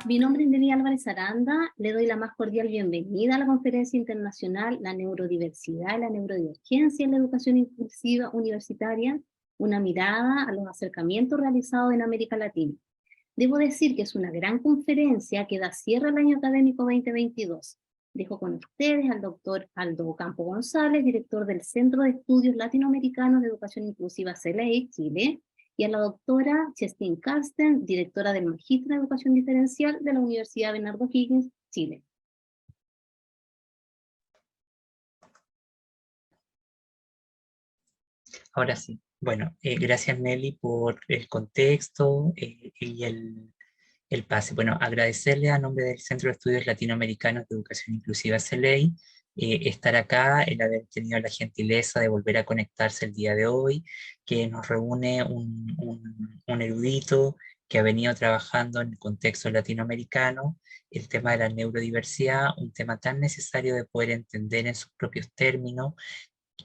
Mi nombre es Nelly Álvarez Aranda, le doy la más cordial bienvenida a la Conferencia Internacional La Neurodiversidad y la Neurodivergencia en la Educación Inclusiva Universitaria, una mirada a los acercamientos realizados en América Latina. Debo decir que es una gran conferencia que da cierre al año académico 2022. Dejo con ustedes al doctor Aldo Campo González, director del Centro de Estudios Latinoamericanos de Educación Inclusiva CELEI, Chile, y a la doctora Chestin Karsten, directora del Magíster de Educación Diferencial de la Universidad Bernardo Higgins, Chile. Ahora sí. Bueno, gracias Nelly por el contexto y el pase. Bueno, agradecerle a nombre del Centro de Estudios Latinoamericanos de Educación Inclusiva CELEI estar acá, el haber tenido la gentileza de volver a conectarse el día de hoy, que nos reúne un erudito que ha venido trabajando en el contexto latinoamericano, el tema de la neurodiversidad, un tema tan necesario de poder entender en sus propios términos,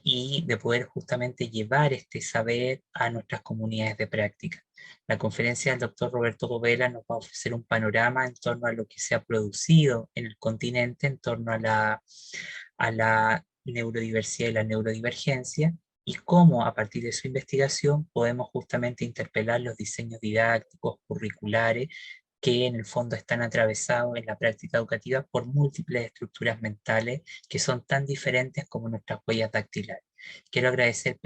y de poder justamente llevar este saber a nuestras comunidades de práctica. La conferencia del doctor Roberto Govella nos va a ofrecer un panorama en torno a lo que se ha producido en el continente, en torno a la neurodiversidad y la neurodivergencia, y cómo a partir de su investigación podemos justamente interpelar los diseños didácticos, curriculares, que en el fondo están atravesados en la práctica educativa por múltiples estructuras mentales que son tan diferentes como nuestras huellas dactilares. Quiero agradecer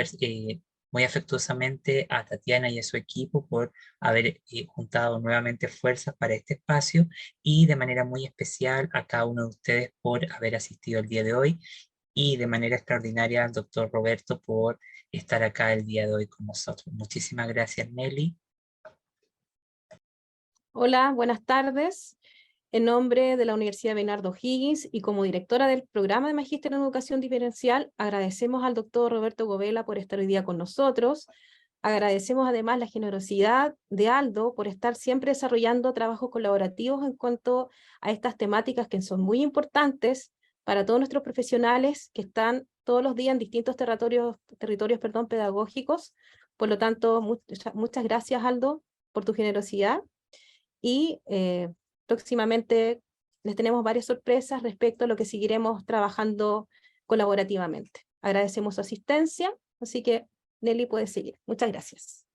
muy afectuosamente a Tatiana y a su equipo por haber juntado nuevamente fuerzas para este espacio, y de manera muy especial a cada uno de ustedes por haber asistido el día de hoy, y de manera extraordinaria al doctor Roberto por estar acá el día de hoy con nosotros. Muchísimas gracias, Nelly. Hola, buenas tardes. En nombre de la Universidad Bernardo Higgins y como directora del programa de Magíster en Educación Diferencial, agradecemos al doctor Roberto Govella por estar hoy día con nosotros. Agradecemos además la generosidad de Aldo por estar siempre desarrollando trabajos colaborativos en cuanto a estas temáticas que son muy importantes para todos nuestros profesionales que están todos los días en distintos territorios pedagógicos. Por lo tanto, muchas gracias, Aldo, por tu generosidad. Y próximamente les tenemos varias sorpresas respecto a lo que seguiremos trabajando colaborativamente. Agradecemos su asistencia, así que Nelly puede seguir. Muchas gracias.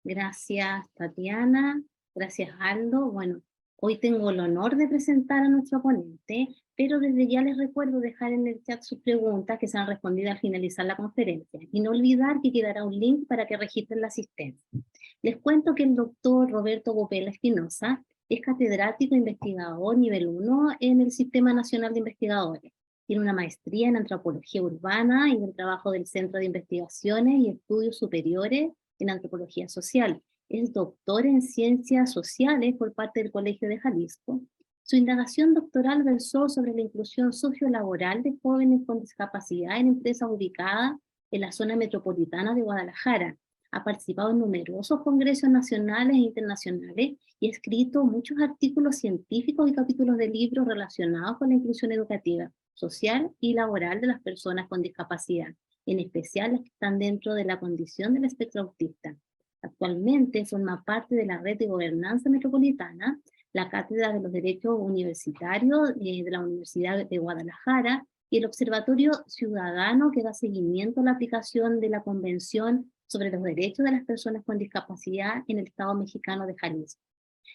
Gracias, Tatiana. Gracias, Aldo. Bueno, hoy tengo el honor de presentar a nuestro ponente, pero desde ya les recuerdo dejar en el chat sus preguntas que serán respondidas al finalizar la conferencia. Y no olvidar que quedará un link para que registren la asistencia. Les cuento que el doctor Roberto Govella Espinosa es catedrático e investigador nivel 1 en el Sistema Nacional de Investigadores. Tiene una maestría en Antropología Urbana y en el trabajo del Centro de Investigaciones y Estudios Superiores en Antropología Social. Es doctor en Ciencias Sociales por parte del Colegio de Jalisco. Su indagación doctoral versó sobre la inclusión sociolaboral de jóvenes con discapacidad en empresas ubicadas en la zona metropolitana de Guadalajara. Ha participado en numerosos congresos nacionales e internacionales y ha escrito muchos artículos científicos y capítulos de libros relacionados con la inclusión educativa, social y laboral de las personas con discapacidad, en especial las que están dentro de la condición del espectro autista. Actualmente forma parte de la Red de Gobernanza Metropolitana, la Cátedra de los Derechos Universitarios de la Universidad de Guadalajara y el Observatorio Ciudadano que da seguimiento a la aplicación de la Convención sobre los Derechos de las Personas con Discapacidad en el Estado mexicano de Jalisco.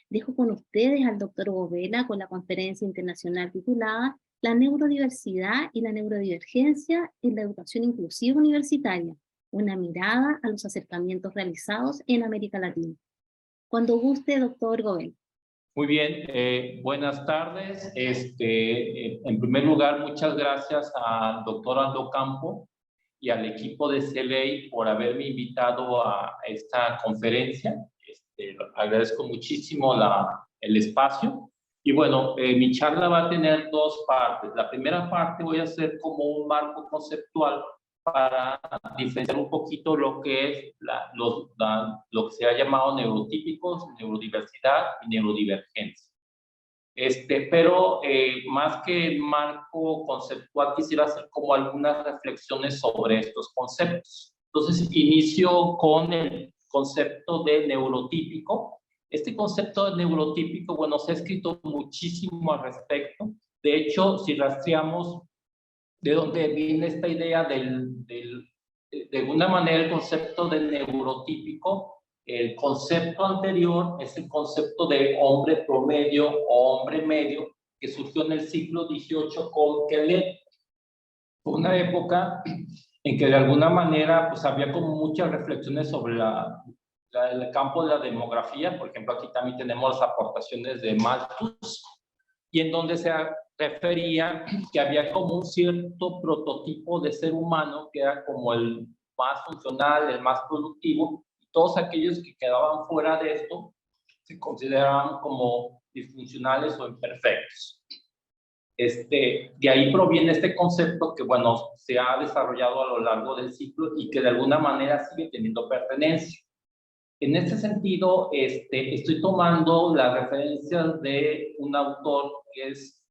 Dejo con ustedes al doctor Govella con la conferencia internacional titulada La neurodiversidad y la neurodivergencia en la educación inclusiva universitaria, una mirada a los acercamientos realizados en América Latina. Cuando guste, doctor Govella. Muy bien, buenas tardes. En primer lugar, muchas gracias al doctor Aldo Campo y al equipo de CELEI por haberme invitado a esta conferencia. Agradezco muchísimo el espacio. Y bueno, mi charla va a tener dos partes. La primera parte voy a hacer como un marco conceptual para diferenciar un poquito lo que es lo que se ha llamado neurotípicos, neurodiversidad y neurodivergencia. Pero más que el marco conceptual, quisiera hacer como algunas reflexiones sobre estos conceptos. Entonces, inicio con el concepto de neurotípico. Este concepto de neurotípico, bueno, se ha escrito muchísimo al respecto. De hecho, si rastreamos de dónde viene esta idea de alguna manera el concepto de neurotípico, el concepto anterior es el concepto de hombre promedio o hombre medio, que surgió en el siglo XVIII con Quelet. Fue una época en que de alguna manera pues había como muchas reflexiones sobre el campo de la demografía. Por ejemplo, aquí también tenemos las aportaciones de Malthus, y en donde se refería que había como un cierto prototipo de ser humano que era como el más funcional, el más productivo, y todos aquellos que quedaban fuera de esto se consideraban como disfuncionales o imperfectos. De ahí proviene este concepto que, bueno, se ha desarrollado a lo largo del ciclo y que de alguna manera sigue teniendo pertenencia. En este sentido, estoy tomando las referencias de un autor que es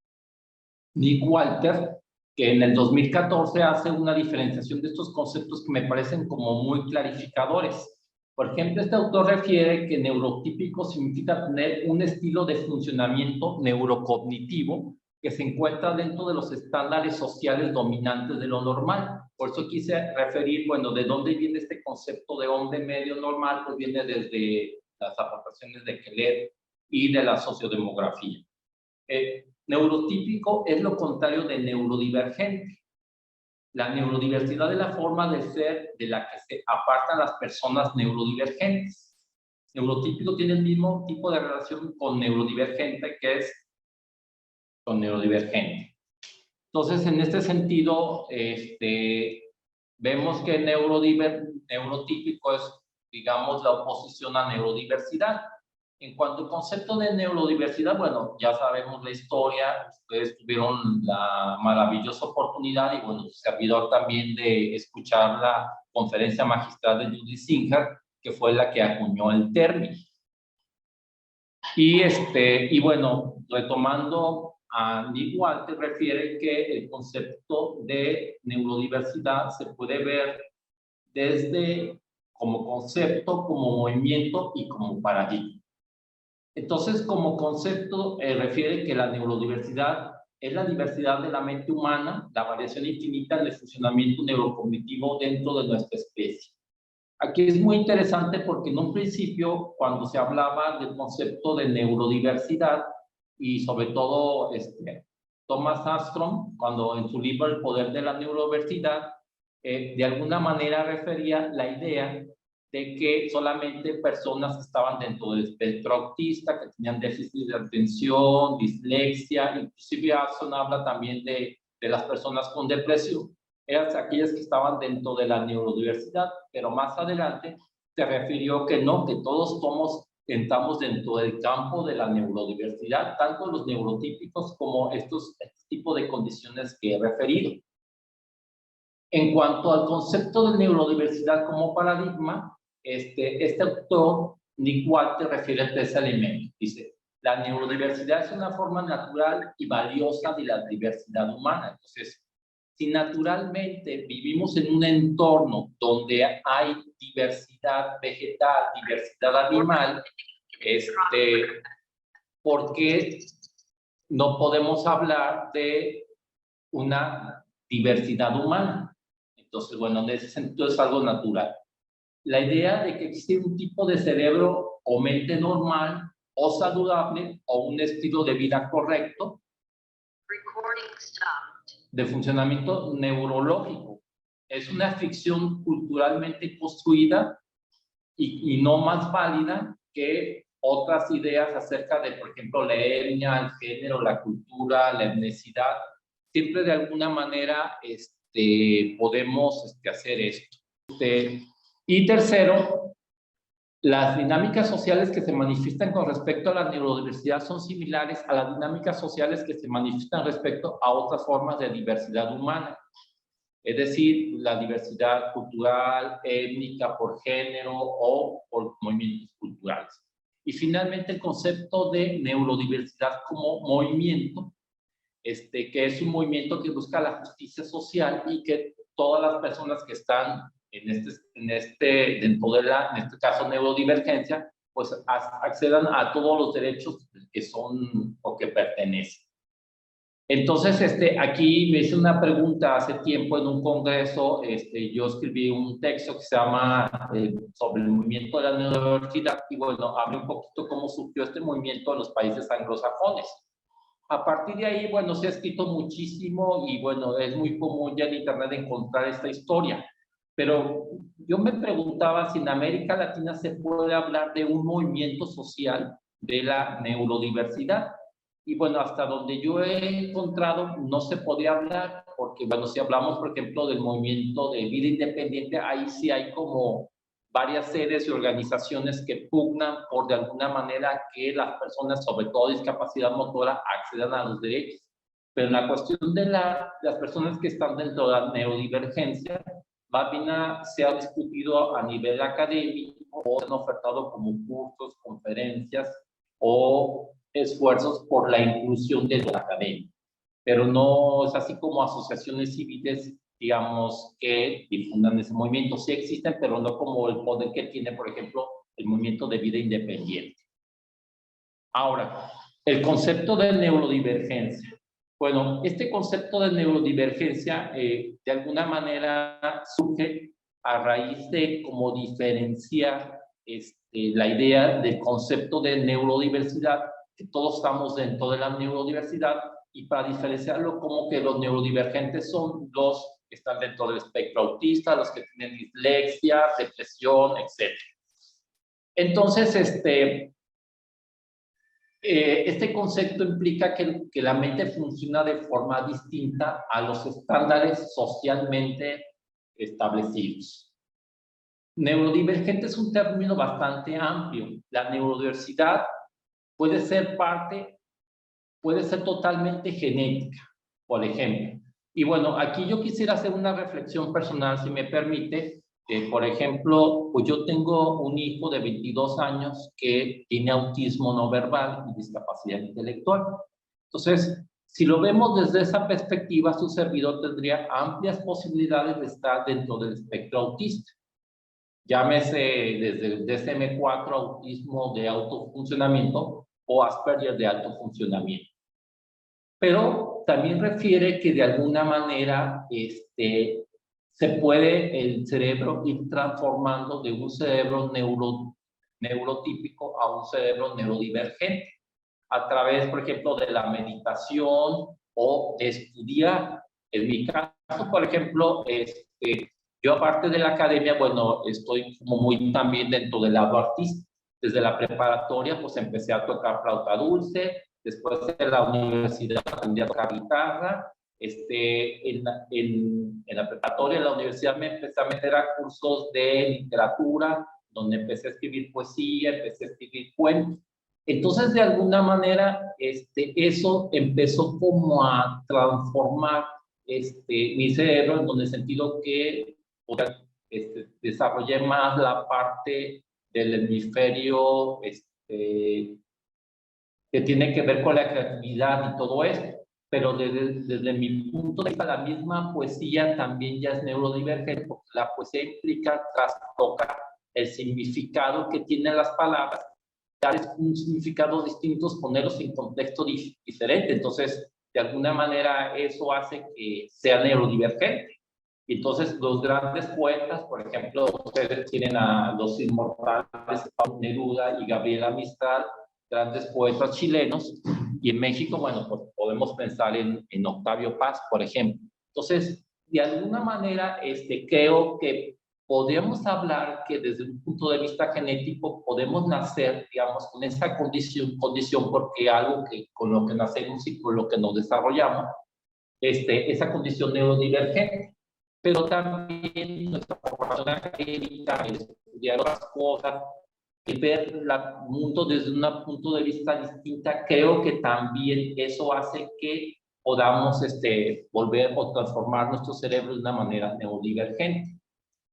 Nick Walter, que en el 2014 hace una diferenciación de estos conceptos que me parecen como muy clarificadores. Por ejemplo, este autor refiere que neurotípico significa tener un estilo de funcionamiento neurocognitivo que se encuentra dentro de los estándares sociales dominantes de lo normal. Por eso quise referir, bueno, de dónde viene este concepto de hombre medio normal, pues viene desde las aportaciones de Quelet y de la sociodemografía. Neurotípico es lo contrario de neurodivergente. La neurodiversidad es la forma de ser de la que se apartan las personas neurodivergentes. Neurotípico tiene el mismo tipo de relación con neurodivergente, que es con neurodivergente. Entonces, en este sentido, vemos que neurotípico es, digamos, la oposición a neurodiversidad. En cuanto al concepto de neurodiversidad, bueno, ya sabemos la historia, ustedes tuvieron la maravillosa oportunidad y, bueno, servidor también de escuchar la conferencia magistral de Judith Singer, que fue la que acuñó el término. Y bueno, retomando a Nick Walter, refiere que el concepto de neurodiversidad se puede ver desde como concepto, como movimiento y como paradigma. Entonces, como concepto, refiere que la neurodiversidad es la diversidad de la mente humana, la variación infinita del funcionamiento neurocognitivo dentro de nuestra especie. Aquí es muy interesante porque en un principio, cuando se hablaba del concepto de neurodiversidad, y sobre todo Thomas Armstrong, cuando en su libro El poder de la neurodiversidad, de alguna manera refería la idea de que solamente personas que estaban dentro del espectro autista, que tenían déficit de atención, dislexia, inclusive Armstrong habla también de las personas con depresión, eran aquellas que estaban dentro de la neurodiversidad, pero más adelante se refirió que no, que todos entramos dentro del campo de la neurodiversidad, tanto los neurotípicos como este tipo de condiciones que he referido. En cuanto al concepto de neurodiversidad como paradigma, este autor, Nick Walter, refiere a tres elementos. Dice, la neurodiversidad es una forma natural y valiosa de la diversidad humana. Entonces, si naturalmente vivimos en un entorno donde hay diversidad vegetal, diversidad animal, ¿por qué no podemos hablar de una diversidad humana? Entonces, bueno, en ese sentido es algo natural. La idea de que existe un tipo de cerebro o mente normal o saludable o un estilo de vida correcto de funcionamiento neurológico es una ficción culturalmente construida y no más válida que otras ideas acerca de, por ejemplo, la etnia, el género, la cultura, la etnicidad. Siempre de alguna manera podemos hacer esto. Y tercero, las dinámicas sociales que se manifiestan con respecto a la neurodiversidad son similares a las dinámicas sociales que se manifiestan respecto a otras formas de diversidad humana. Es decir, la diversidad cultural, étnica, por género o por movimientos culturales. Y finalmente el concepto de neurodiversidad como movimiento, que es un movimiento que busca la justicia social y que todas las personas que están dentro de en este caso neurodivergencia, pues accedan a todos los derechos que son o que pertenecen. Entonces, aquí me hice una pregunta hace tiempo en un congreso, yo escribí un texto que se llama sobre el movimiento de la neurodiversidad, y bueno, hablé un poquito cómo surgió este movimiento en los países anglosajones. A partir de ahí, bueno, se ha escrito muchísimo y bueno, es muy común ya en internet encontrar esta historia. Pero yo me preguntaba si en América Latina se puede hablar de un movimiento social de la neurodiversidad. Y bueno, hasta donde yo he encontrado no se podría hablar, porque bueno, si hablamos, por ejemplo, del movimiento de vida independiente, ahí sí hay como varias sedes y organizaciones que pugnan por de alguna manera que las personas, sobre todo discapacidad motora, accedan a los derechos. Pero en la cuestión de las personas que están dentro de la neurodivergencia, más bien se ha discutido a nivel académico o se han ofertado como cursos, conferencias o esfuerzos por la inclusión de la academia. Pero no es así como asociaciones civiles, digamos, que difundan ese movimiento. Sí existen, pero no como el poder que tiene, por ejemplo, el movimiento de vida independiente. Ahora, el concepto de neurodivergencia. Bueno, este concepto de neurodivergencia de alguna manera surge a raíz de cómo diferenciar la idea del concepto de neurodiversidad, que todos estamos dentro de la neurodiversidad, y para diferenciarlo como que los neurodivergentes son los que están dentro del espectro autista, los que tienen dislexia, depresión, etc. Entonces, este concepto implica que la mente funciona de forma distinta a los estándares socialmente establecidos. Neurodivergente es un término bastante amplio. La neurodiversidad puede ser totalmente genética, por ejemplo. Y bueno, aquí yo quisiera hacer una reflexión personal, si me permite. Por ejemplo, pues yo tengo un hijo de 22 años que tiene autismo no verbal y discapacidad intelectual. Entonces, si lo vemos desde esa perspectiva, su servidor tendría amplias posibilidades de estar dentro del espectro autista. Llámese desde el DSM-4, autismo de alto funcionamiento, o Asperger de alto funcionamiento. Pero también refiere que de alguna manera se puede el cerebro ir transformando de un cerebro neurotípico a un cerebro neurodivergente a través, por ejemplo, de la meditación o de estudiar. En mi caso, por ejemplo, yo aparte de la academia, bueno, estoy como muy también dentro del lado artístico. Desde la preparatoria, pues empecé a tocar flauta dulce. Después de la universidad aprendí a tocar guitarra. En la preparatoria, en la universidad me empecé a meter a cursos de literatura, donde empecé a escribir poesía, empecé a escribir cuentos. Entonces, de alguna manera, eso empezó como a transformar mi cerebro, en el sentido que desarrollé más la parte del hemisferio que tiene que ver con la creatividad y todo esto. Pero desde mi punto de vista, la misma poesía también ya es neurodivergente, porque la poesía implica trastocar el significado que tienen las palabras, darles un significado distinto, ponerlos en contexto diferente. Entonces, de alguna manera, eso hace que sea neurodivergente. Entonces, los grandes poetas, por ejemplo, ustedes tienen a los inmortales Pablo Neruda y Gabriela Mistral, grandes poetas chilenos, y en México, bueno, pues podemos pensar en Octavio Paz, por ejemplo. Entonces, de alguna manera, creo que podemos hablar que desde un punto de vista genético podemos nacer, digamos, con esa condición porque algo que con lo que nacemos y con lo que nos desarrollamos, esa condición neurodivergente. Pero también nuestra formación académica, estudiar otras cosas, ver el mundo desde un punto de vista distinta, creo que también eso hace que podamos volver o transformar nuestro cerebro de una manera neurodivergente.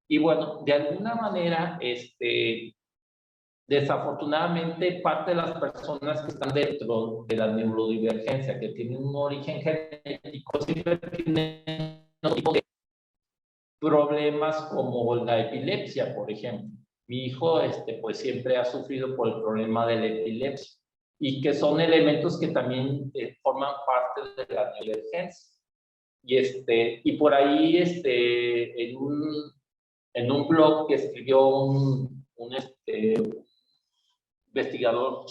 Y bueno, de alguna manera, desafortunadamente, parte de las personas que están dentro de la neurodivergencia, que tienen un origen genético, siempre tienen otro tipo de problemas como la epilepsia, por ejemplo. Mi hijo, pues siempre ha sufrido por el problema de la epilepsia y que son elementos que también forman parte de la neurodivergencia. Y por ahí, en un blog que escribió un investigador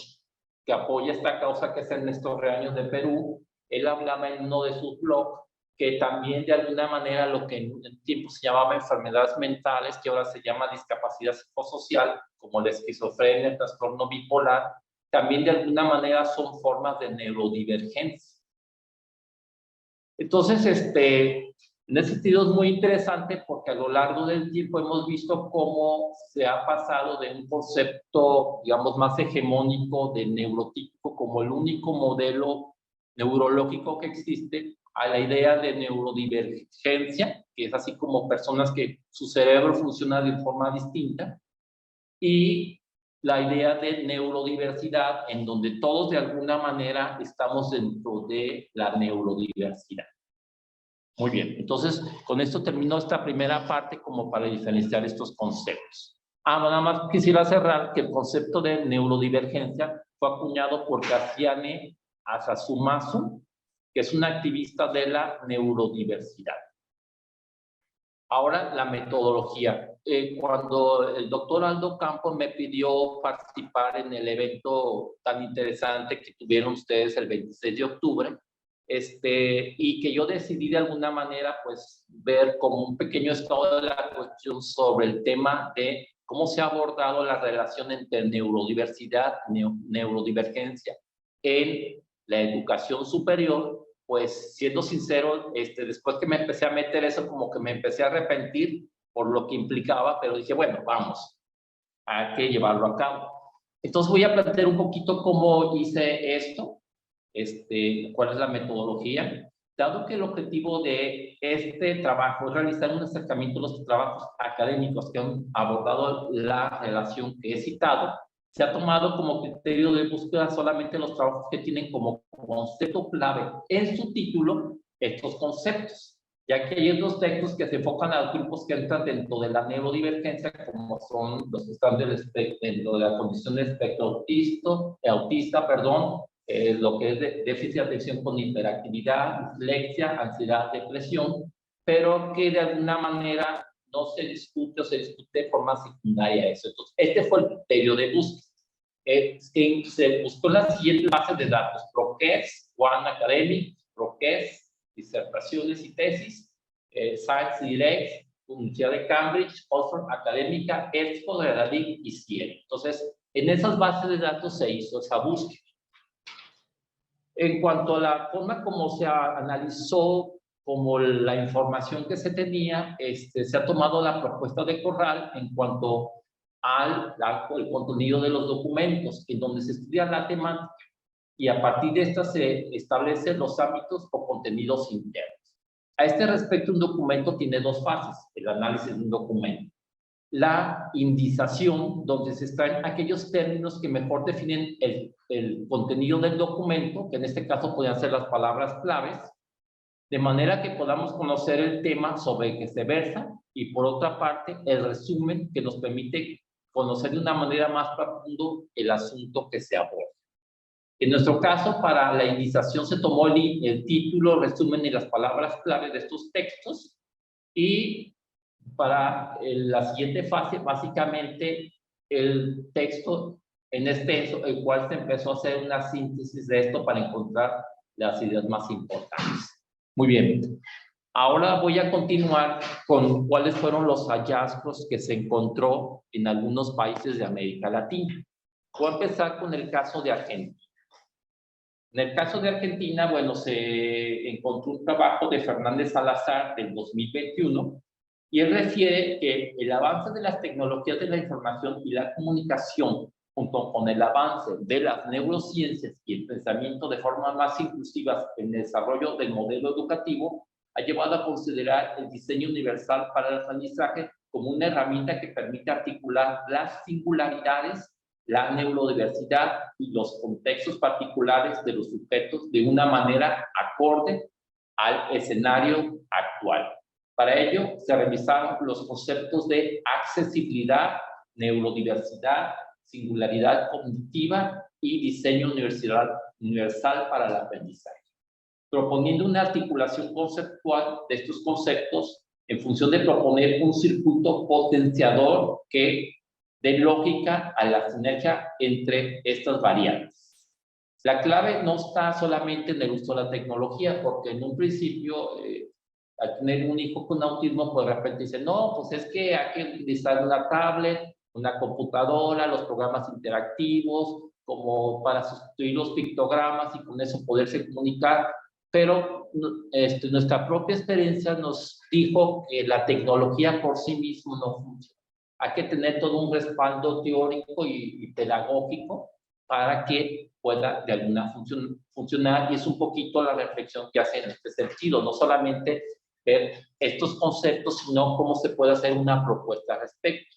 que apoya esta causa, que es Ernesto Reaños de Perú, él hablaba en uno de sus blogs que también de alguna manera lo que en un tiempo se llamaba enfermedades mentales, que ahora se llama discapacidad psicosocial, como la esquizofrenia, el trastorno bipolar, también de alguna manera son formas de neurodivergencia. Entonces, en ese sentido es muy interesante porque a lo largo del tiempo hemos visto cómo se ha pasado de un concepto, digamos, más hegemónico de neurotípico como el único modelo neurológico que existe, a la idea de neurodivergencia, que es así como personas que su cerebro funciona de forma distinta, y la idea de neurodiversidad, en donde todos de alguna manera estamos dentro de la neurodiversidad. Muy bien, entonces con esto termino esta primera parte como para diferenciar estos conceptos. Nada más quisiera cerrar que el concepto de neurodivergencia fue acuñado por Kassiane Asasumasu, que es una activista de la neurodiversidad. Ahora, la metodología. Cuando el doctor Aldo Campos me pidió participar en el evento tan interesante que tuvieron ustedes el 26 de octubre, y que yo decidí de alguna manera, pues, ver como un pequeño estado de la cuestión sobre el tema de cómo se ha abordado la relación entre neurodiversidad, neurodivergencia en la educación superior. Pues siendo sincero, después que me empecé a meter eso, como que me empecé a arrepentir por lo que implicaba, pero dije, bueno, vamos, hay que llevarlo a cabo. Entonces voy a plantear un poquito cómo hice esto, cuál es la metodología. Dado que el objetivo de este trabajo es realizar un acercamiento a los trabajos académicos que han abordado la relación que he citado, se ha tomado como criterio de búsqueda solamente los trabajos que tienen como concepto clave en su título estos conceptos, ya que hay otros textos que se enfocan a los grupos que entran dentro de la neurodivergencia, como son los que están dentro de la condición de espectro autista, lo que es déficit de atención con hiperactividad, dislexia, ansiedad, depresión, pero que de alguna manera no se discute o se discute de forma secundaria eso. Entonces, este fue el criterio de búsqueda. Se buscó las siguientes bases de datos: ProQuest, One Academic, ProQuest, disertaciones y tesis, Science Direct, Universidad de Cambridge, Oxford Académica, Expo, Redalit y CIEL. Entonces, en esas bases de datos se hizo esa búsqueda. En cuanto a la forma como se analizó como la información que se tenía, se ha tomado la propuesta de Corral en cuanto al contenido de los documentos, en donde se estudia la temática y a partir de esta se establecen los ámbitos o contenidos internos. A este respecto, un documento tiene dos fases, el análisis de un documento. La indización, donde se extraen aquellos términos que mejor definen el contenido del documento, que en este caso podrían ser las palabras claves, de manera que podamos conocer el tema sobre el que se versa, y por otra parte, el resumen que nos permite conocer de una manera más profunda el asunto que se aborda. En nuestro caso, para la indización se tomó el título, resumen y las palabras clave de estos textos, y para la siguiente fase, básicamente, el texto en extenso, el cual se empezó a hacer una síntesis de esto para encontrar las ideas más importantes. Muy bien. Ahora voy a continuar con cuáles fueron los hallazgos que se encontró en algunos países de América Latina. Voy a empezar con el caso de Argentina. En el caso de Argentina, bueno, se encontró un trabajo de Fernández Salazar del 2021, y él refiere que el avance de las tecnologías de la información y la comunicación, junto con el avance de las neurociencias y el pensamiento de forma más inclusivas en el desarrollo del modelo educativo, ha llevado a considerar el diseño universal para el aprendizaje como una herramienta que permite articular las singularidades, la neurodiversidad y los contextos particulares de los sujetos de una manera acorde al escenario actual. Para ello, se revisaron los conceptos de accesibilidad, neurodiversidad, singularidad cognitiva y diseño universal para el aprendizaje, proponiendo una articulación conceptual de estos conceptos en función de proponer un circuito potenciador que dé lógica a la sinergia entre estas variables. La clave no está solamente en el uso de la tecnología, porque en un principio, al tener un hijo con autismo, pues de repente dice, no, pues es que hay que utilizar una tablet, una computadora, los programas interactivos, como para sustituir los pictogramas y con eso poderse comunicar, pero nuestra propia experiencia nos dijo que la tecnología por sí misma no funciona. Hay que tener todo un respaldo teórico y pedagógico para que pueda de alguna funcionar, y es un poquito la reflexión que hace en este sentido, no solamente ver estos conceptos, sino cómo se puede hacer una propuesta al respecto.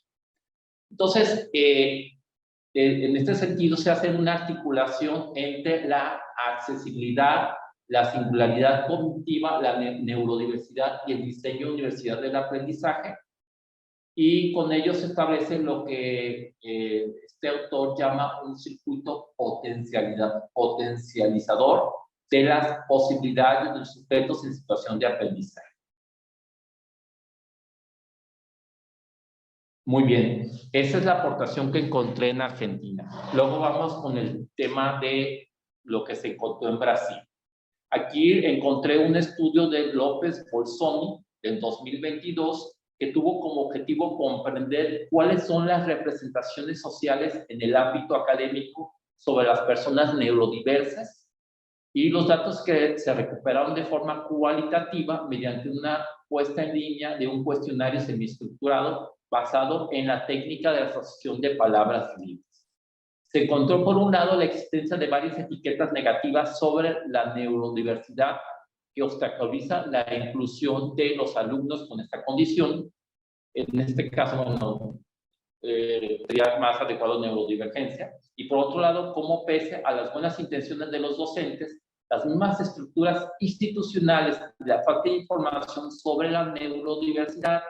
Entonces, en este sentido se hace una articulación entre la accesibilidad, la singularidad cognitiva, la neurodiversidad y el diseño universal del aprendizaje, y con ello se establece lo que este autor llama un circuito potencializador de las posibilidades de los sujetos en situación de aprendizaje. Muy bien, esa es la aportación que encontré en Argentina. Luego vamos con el tema de lo que se encontró en Brasil. Aquí encontré un estudio de López Bolzoni del 2022 que tuvo como objetivo comprender cuáles son las representaciones sociales en el ámbito académico sobre las personas neurodiversas, y los datos que se recuperaron de forma cualitativa mediante una puesta en línea de un cuestionario semiestructurado basado en la técnica de asociación de palabras libres. Se encontró por un lado la existencia de varias etiquetas negativas sobre la neurodiversidad que obstaculiza la inclusión de los alumnos con esta condición. En este caso, sería más adecuado neurodivergencia. Y por otro lado, cómo pese a las buenas intenciones de los docentes, las mismas estructuras institucionales y la falta de información sobre la neurodiversidad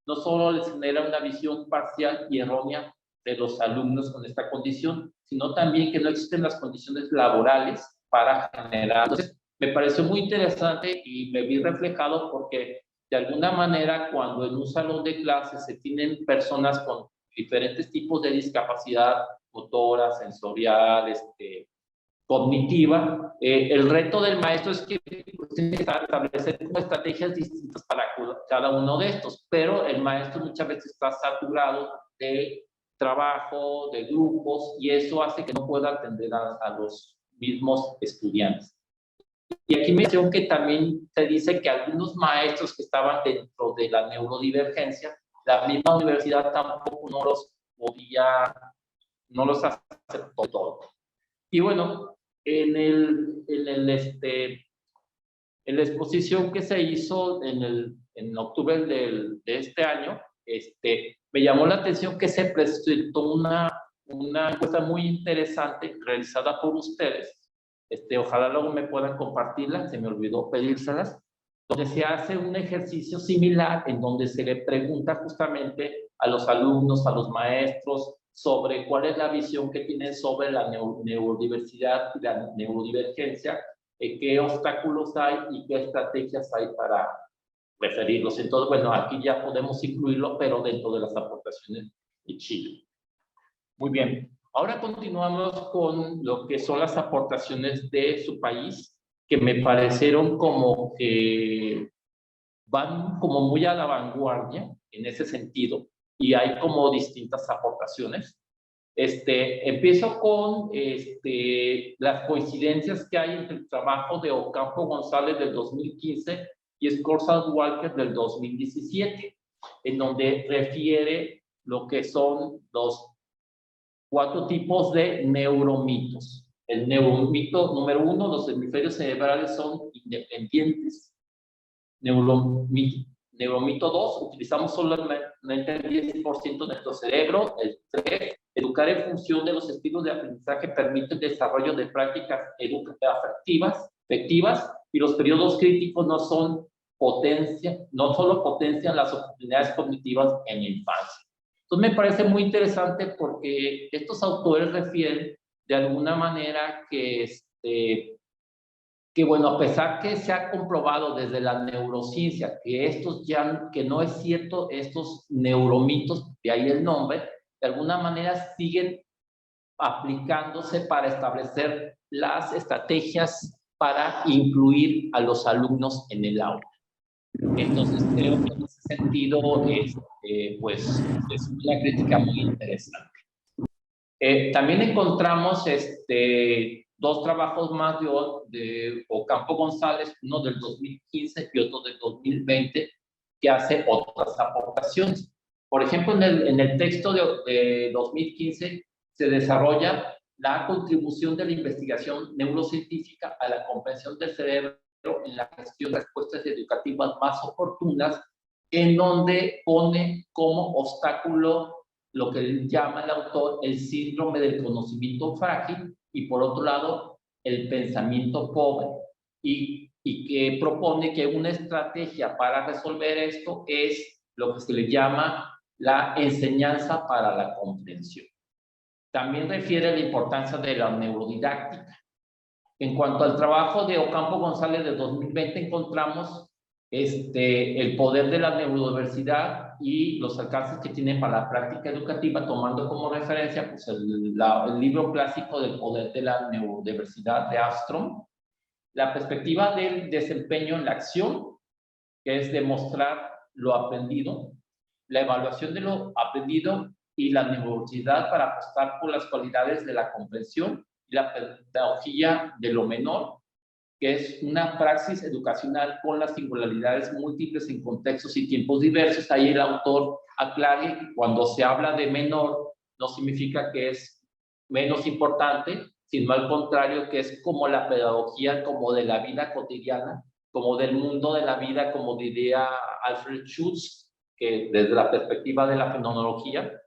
no solo les genera una visión parcial y errónea de los alumnos con esta condición, sino también que no existen las condiciones laborales para generar. Entonces, me pareció muy interesante y me vi reflejado porque, de alguna manera, cuando en un salón de clases se tienen personas con diferentes tipos de discapacidad motora, sensorial, cognitiva, el reto del maestro es que tiene que establecer estrategias distintas para cada uno de estos, pero el maestro muchas veces está saturado de trabajo, de grupos, y eso hace que no pueda atender a los mismos estudiantes. Y aquí menciono que también se dice que algunos maestros que estaban dentro de la neurodivergencia, la misma universidad tampoco no los aceptó todo. Y bueno, en la exposición que se hizo en octubre de este año, me llamó la atención que se presentó una encuesta muy interesante realizada por ustedes. Ojalá luego me puedan compartirla, se me olvidó pedírselas, donde se hace un ejercicio similar en donde se le pregunta justamente a los alumnos, a los maestros, sobre cuál es la visión que tienen sobre la neurodiversidad y la neurodivergencia, qué obstáculos hay y qué estrategias hay para referirlos. Entonces, bueno, aquí ya podemos incluirlo, pero dentro de las aportaciones de Chile. Muy bien. Ahora continuamos con lo que son las aportaciones de su país, que me parecieron como que van como muy a la vanguardia en ese sentido, y hay como distintas aportaciones. Empiezo con las coincidencias que hay entre el trabajo de Ocampo González del 2015 y Scorsese Walker del 2017, en donde refiere lo que son los 4 tipos de neuromitos. El neuromito número 1, los hemisferios cerebrales son independientes. Neuromito 2, utilizamos solamente el 10% de nuestro cerebro. El 3, educar en función de los estilos de aprendizaje permite el desarrollo de prácticas efectivas, y los periodos críticos no solo potencian las oportunidades cognitivas en la infancia. Entonces me parece muy interesante porque estos autores refieren de alguna manera que, bueno, a pesar que se ha comprobado desde la neurociencia que no es cierto estos neuromitos, de ahí el nombre, de alguna manera siguen aplicándose para establecer las estrategias para incluir a los alumnos en el aula. Entonces creo que en ese sentido pues es una crítica muy interesante. También encontramos dos trabajos más de Ocampo González, uno del 2015 y otro del 2020, que hace otras aportaciones. Por ejemplo, en el texto de 2015 se desarrolla la contribución de la investigación neurocientífica a la comprensión del cerebro en la gestión de respuestas educativas más oportunas, en donde pone como obstáculo lo que llama el autor el síndrome del conocimiento frágil y por otro lado el pensamiento pobre, y que propone que una estrategia para resolver esto es lo que se le llama la enseñanza para la comprensión. También refiere a la importancia de la neurodidáctica. En cuanto al trabajo de Ocampo González de 2020 encontramos el poder de la neurodiversidad y los alcances que tiene para la práctica educativa, tomando como referencia pues, el libro clásico del poder de la neurodiversidad de Armstrong, la perspectiva del desempeño en la acción, que es demostrar lo aprendido, la evaluación de lo aprendido y la neurodiversidad para apostar por las cualidades de la comprensión y la pedagogía de lo menor, que es una praxis educacional con las singularidades múltiples en contextos y tiempos diversos. Ahí el autor aclara que cuando se habla de menor no significa que es menos importante, sino al contrario, que es como la pedagogía como de la vida cotidiana, como del mundo de la vida, como diría Alfred Schutz, que desde la perspectiva de la fenomenología,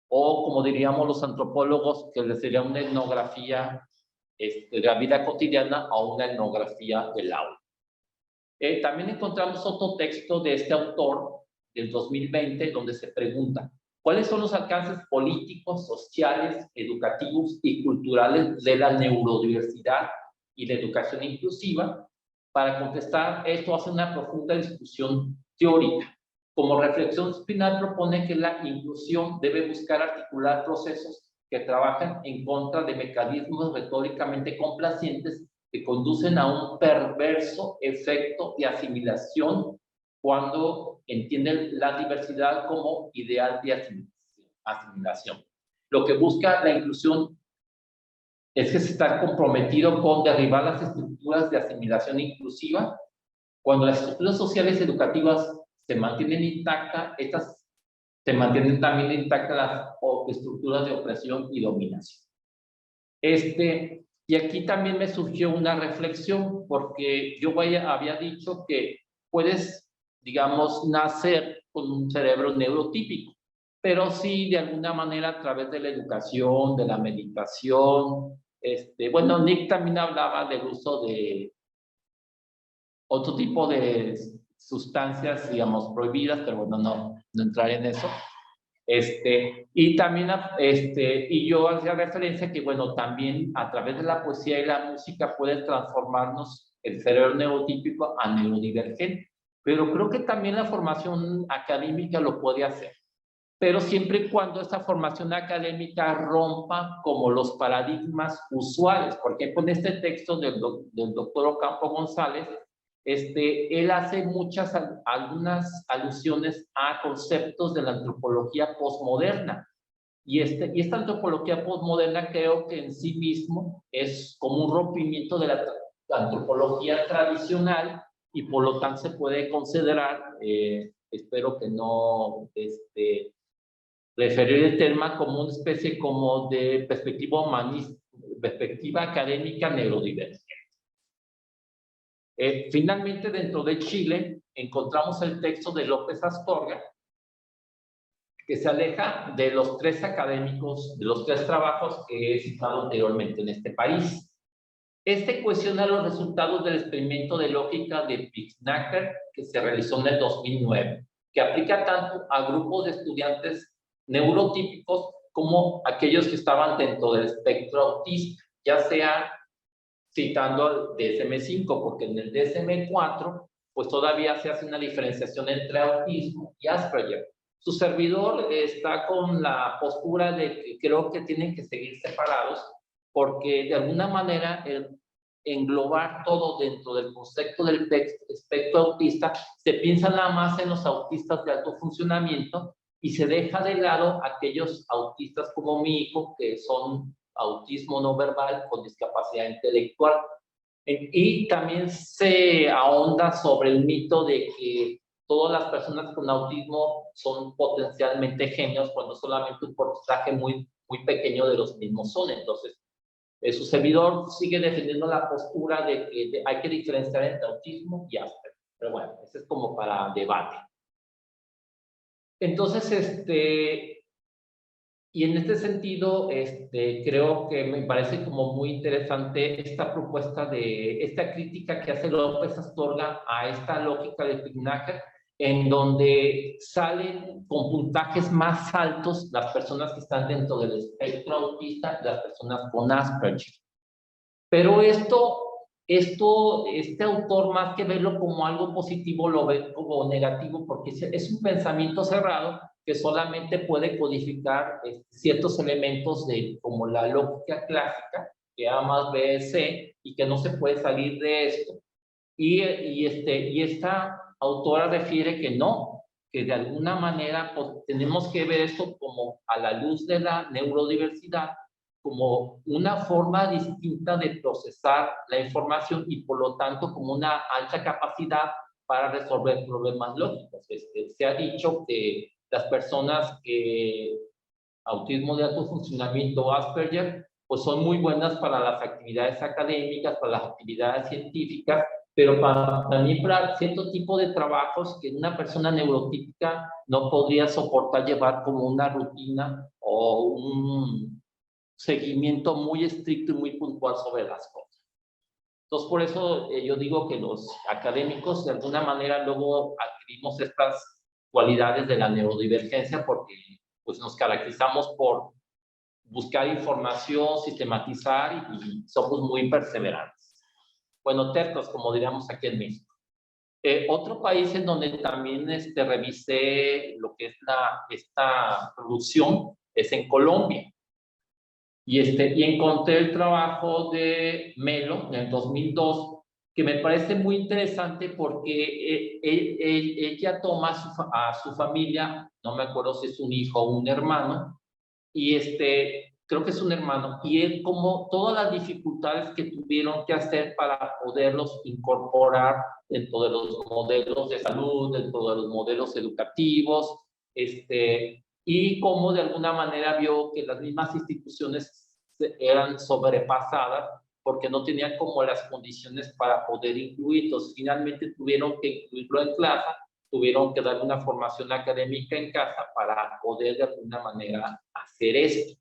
o como diríamos los antropólogos, que sería una etnografía de la vida cotidiana a una etnografía del aula. También encontramos otro texto de este autor del 2020 donde se pregunta ¿cuáles son los alcances políticos, sociales, educativos y culturales de la neurodiversidad y la educación inclusiva? Para contestar esto hace una profunda discusión teórica. Como reflexión final propone que la inclusión debe buscar articular procesos que trabajan en contra de mecanismos retóricamente complacientes que conducen a un perverso efecto de asimilación cuando entienden la diversidad como ideal de asimilación. Lo que busca la inclusión es que se está comprometido con derribar las estructuras de asimilación inclusiva. Cuando las estructuras sociales educativas se mantienen intactas, estas se mantienen también intactas las estructuras de opresión y dominación. Y aquí también me surgió una reflexión, porque yo había dicho que puedes, digamos, nacer con un cerebro neurotípico, pero sí, de alguna manera, a través de la educación, de la meditación, bueno, Nick también hablaba del uso de otro tipo de sustancias, digamos, prohibidas, pero bueno, no entraré en eso. Y también, y yo hacía referencia que, bueno, también a través de la poesía y la música puede transformarnos el cerebro neurotípico a neurodivergente, pero creo que también la formación académica lo puede hacer, pero siempre y cuando esta formación académica rompa como los paradigmas usuales, porque con este texto del doctor Ocampo González, él hace algunas alusiones a conceptos de la antropología postmoderna. Y esta antropología postmoderna creo que en sí mismo es como un rompimiento de la antropología tradicional y por lo tanto se puede considerar, espero que no referir el tema como una especie como de perspectiva humanista, perspectiva académica neurodivergente. Finalmente, dentro de Chile, encontramos el texto de López Astorga, que se aleja de los tres académicos, de los tres trabajos que he citado anteriormente en este país. Cuestiona los resultados del experimento de lógica de Pixnacker que se realizó en el 2009, que aplica tanto a grupos de estudiantes neurotípicos como aquellos que estaban dentro del espectro autista, ya sea citando al DSM-5, porque en el DSM-4 pues todavía se hace una diferenciación entre autismo y Asperger. Su servidor está con la postura de que creo que tienen que seguir separados, porque de alguna manera el englobar todo dentro del concepto del espectro autista, se piensa nada más en los autistas de alto funcionamiento y se deja de lado aquellos autistas como mi hijo, que son autismo no verbal con discapacidad intelectual. Y también se ahonda sobre el mito de que todas las personas con autismo son potencialmente genios, cuando solamente un porcentaje muy pequeño de los mismos son. Entonces, su servidor sigue defendiendo la postura de que hay que diferenciar entre autismo y Asperger. Pero bueno, ese es como para debate. Entonces, y en este sentido, creo que me parece como muy interesante esta propuesta esta crítica que hace López Astorga a esta lógica de Pignacher, en donde salen con puntajes más altos las personas que están dentro del espectro autista y las personas con Asperger. Pero este autor, más que verlo como algo positivo, lo ve como negativo, porque es un pensamiento cerrado que solamente puede codificar ciertos elementos como la lógica clásica, que A más B es C, y que no se puede salir de esto. Y esta autora refiere que no, que de alguna manera pues, tenemos que ver esto como a la luz de la neurodiversidad, como una forma distinta de procesar la información y por lo tanto como una alta capacidad para resolver problemas lógicos. Se ha dicho que las personas que autismo de alto funcionamiento, Asperger, pues son muy buenas para las actividades académicas, para las actividades científicas, pero también para cierto tipo de trabajos que una persona neurotípica no podría soportar llevar como una rutina o un seguimiento muy estricto y muy puntual sobre las cosas. Entonces, por eso yo digo que los académicos de alguna manera luego adquirimos estas cualidades de la neurodivergencia porque pues, nos caracterizamos por buscar información, sistematizar y somos muy perseverantes. Bueno, tercos, como diríamos aquí en México. Otro país en donde también revisé lo que es esta producción es en Colombia. Y encontré el trabajo de Melo en el 2002, que me parece muy interesante porque ella toma a su familia, no me acuerdo si es un hijo o un hermano, y creo que es un hermano, y él como todas las dificultades que tuvieron que hacer para poderlos incorporar dentro de los modelos de salud, dentro de los modelos educativos, y cómo de alguna manera vio que las mismas instituciones eran sobrepasadas porque no tenían como las condiciones para poder incluirlos. Finalmente tuvieron que incluirlo en clase, tuvieron que dar una formación académica en casa para poder de alguna manera hacer esto.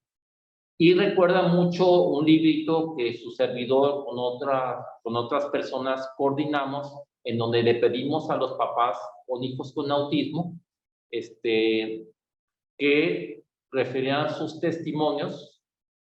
Y recuerda mucho un librito que su servidor con otras personas coordinamos, en donde le pedimos a los papás con hijos con autismo que referían sus testimonios,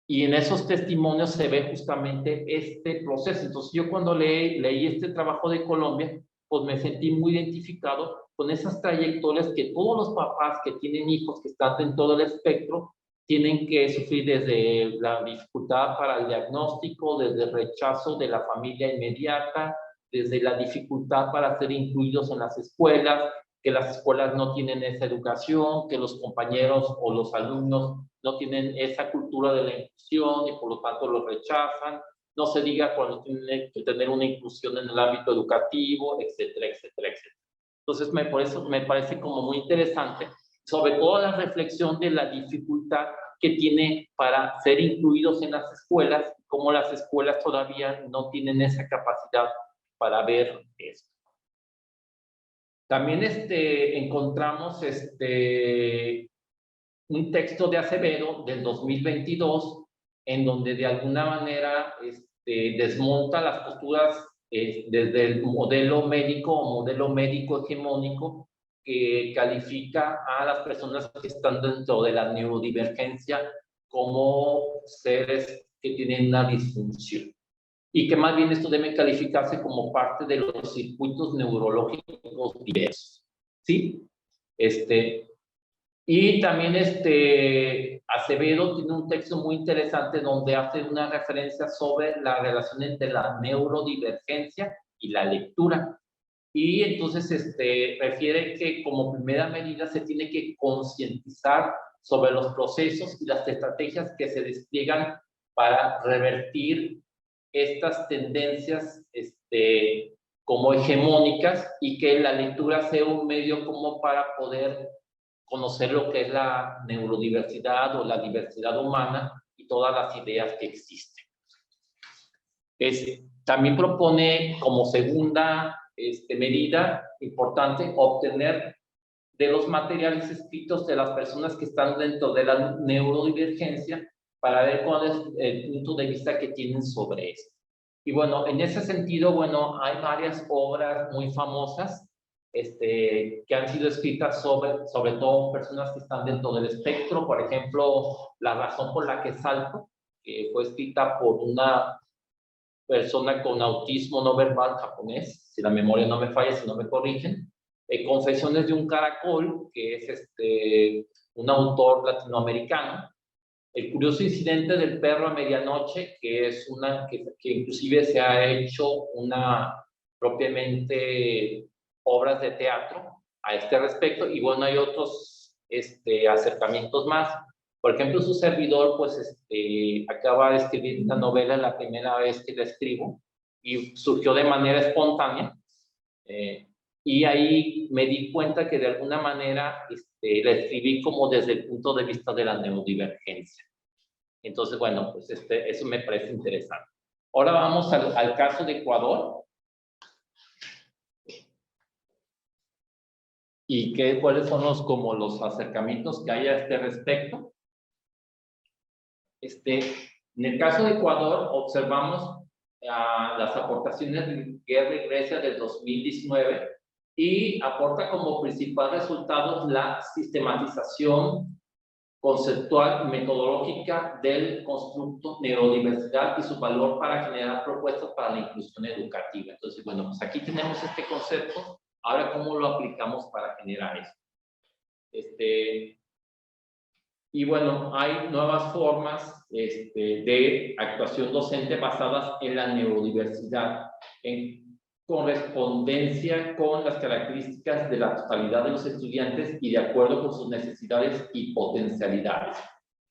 y en esos testimonios se ve justamente este proceso. Entonces yo cuando leí este trabajo de Colombia, pues me sentí muy identificado con esas trayectorias que todos los papás que tienen hijos que están en todo el espectro tienen que sufrir, desde la dificultad para el diagnóstico, desde el rechazo de la familia inmediata, desde la dificultad para ser incluidos en las escuelas, que las escuelas no tienen esa educación, que los compañeros o los alumnos no tienen esa cultura de la inclusión y por lo tanto lo rechazan. No se diga cuando tienen que tener una inclusión en el ámbito educativo, etcétera, etcétera, etcétera. Entonces, por eso me parece como muy interesante, sobre todo la reflexión de la dificultad que tiene para ser incluidos en las escuelas, cómo las escuelas todavía no tienen esa capacidad para ver esto. También encontramos un texto de Acevedo del 2022, en donde de alguna manera desmonta las posturas desde el modelo médico o modelo médico hegemónico que califica a las personas que están dentro de la neurodivergencia como seres que tienen una disfunción. Y que más bien esto debe calificarse como parte de los circuitos neurológicos diversos, ¿sí? Y también Acevedo tiene un texto muy interesante donde hace una referencia sobre la relación entre la neurodivergencia y la lectura. Y entonces refiere que como primera medida se tiene que concientizar sobre los procesos y las estrategias que se despliegan para revertir estas tendencias como hegemónicas, y que la lectura sea un medio como para poder conocer lo que es la neurodiversidad o la diversidad humana y todas las ideas que existen. También propone como segunda medida importante obtener de los materiales escritos de las personas que están dentro de la neurodivergencia para ver cuál es el punto de vista que tienen sobre esto. Y bueno, en ese sentido, bueno, hay varias obras muy famosas que han sido escritas sobre todo personas que están dentro del espectro. Por ejemplo, La razón por la que salto, que fue escrita por una persona con autismo no verbal japonés, si la memoria no me falla, si no me corrigen. Confesiones de un caracol, que es un autor latinoamericano. El curioso incidente del perro a medianoche, que es que inclusive se ha hecho propiamente obras de teatro a este respecto. Y bueno, hay otros acercamientos más. Por ejemplo, su servidor, pues, acaba de escribir una novela la primera vez que la escribo, y surgió de manera espontánea. Y ahí me di cuenta que de alguna manera la escribí como desde el punto de vista de la neurodivergencia. Entonces, bueno, pues eso me parece interesante. Ahora vamos al caso de Ecuador. ¿Y cuáles son los acercamientos que hay a este respecto? En el caso de Ecuador, observamos las aportaciones de Guerra y Grecia del 2019, y aporta como principal resultado la sistematización conceptual y metodológica del constructo neurodiversidad y su valor para generar propuestas para la inclusión educativa. Entonces, bueno, pues aquí tenemos este concepto. Ahora, ¿cómo lo aplicamos para generar esto? Y bueno, hay nuevas formas de actuación docente basadas en la neurodiversidad, en correspondencia con las características de la totalidad de los estudiantes y de acuerdo con sus necesidades y potencialidades.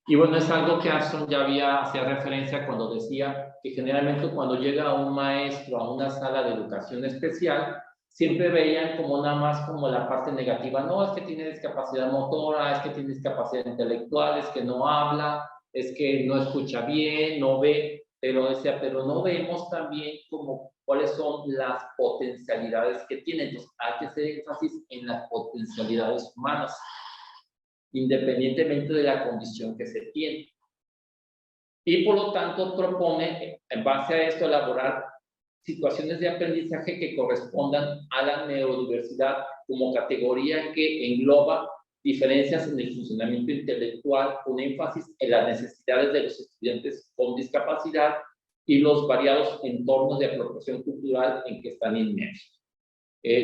Y bueno, es algo que Armstrong ya hacía referencia cuando decía que generalmente cuando llega un maestro a una sala de educación especial, siempre veían como nada más como la parte negativa. No, es que tiene discapacidad motora, es que tiene discapacidad intelectual, es que no habla, es que no escucha bien, no ve, pero no vemos también como cuáles son las potencialidades que tiene. Entonces, hay que hacer énfasis en las potencialidades humanas, independientemente de la condición que se tiene. Y por lo tanto, propone, en base a esto, elaborar situaciones de aprendizaje que correspondan a la neurodiversidad como categoría que engloba diferencias en el funcionamiento intelectual, con énfasis en las necesidades de los estudiantes con discapacidad y los variados entornos de apropiación cultural en que están inmersos.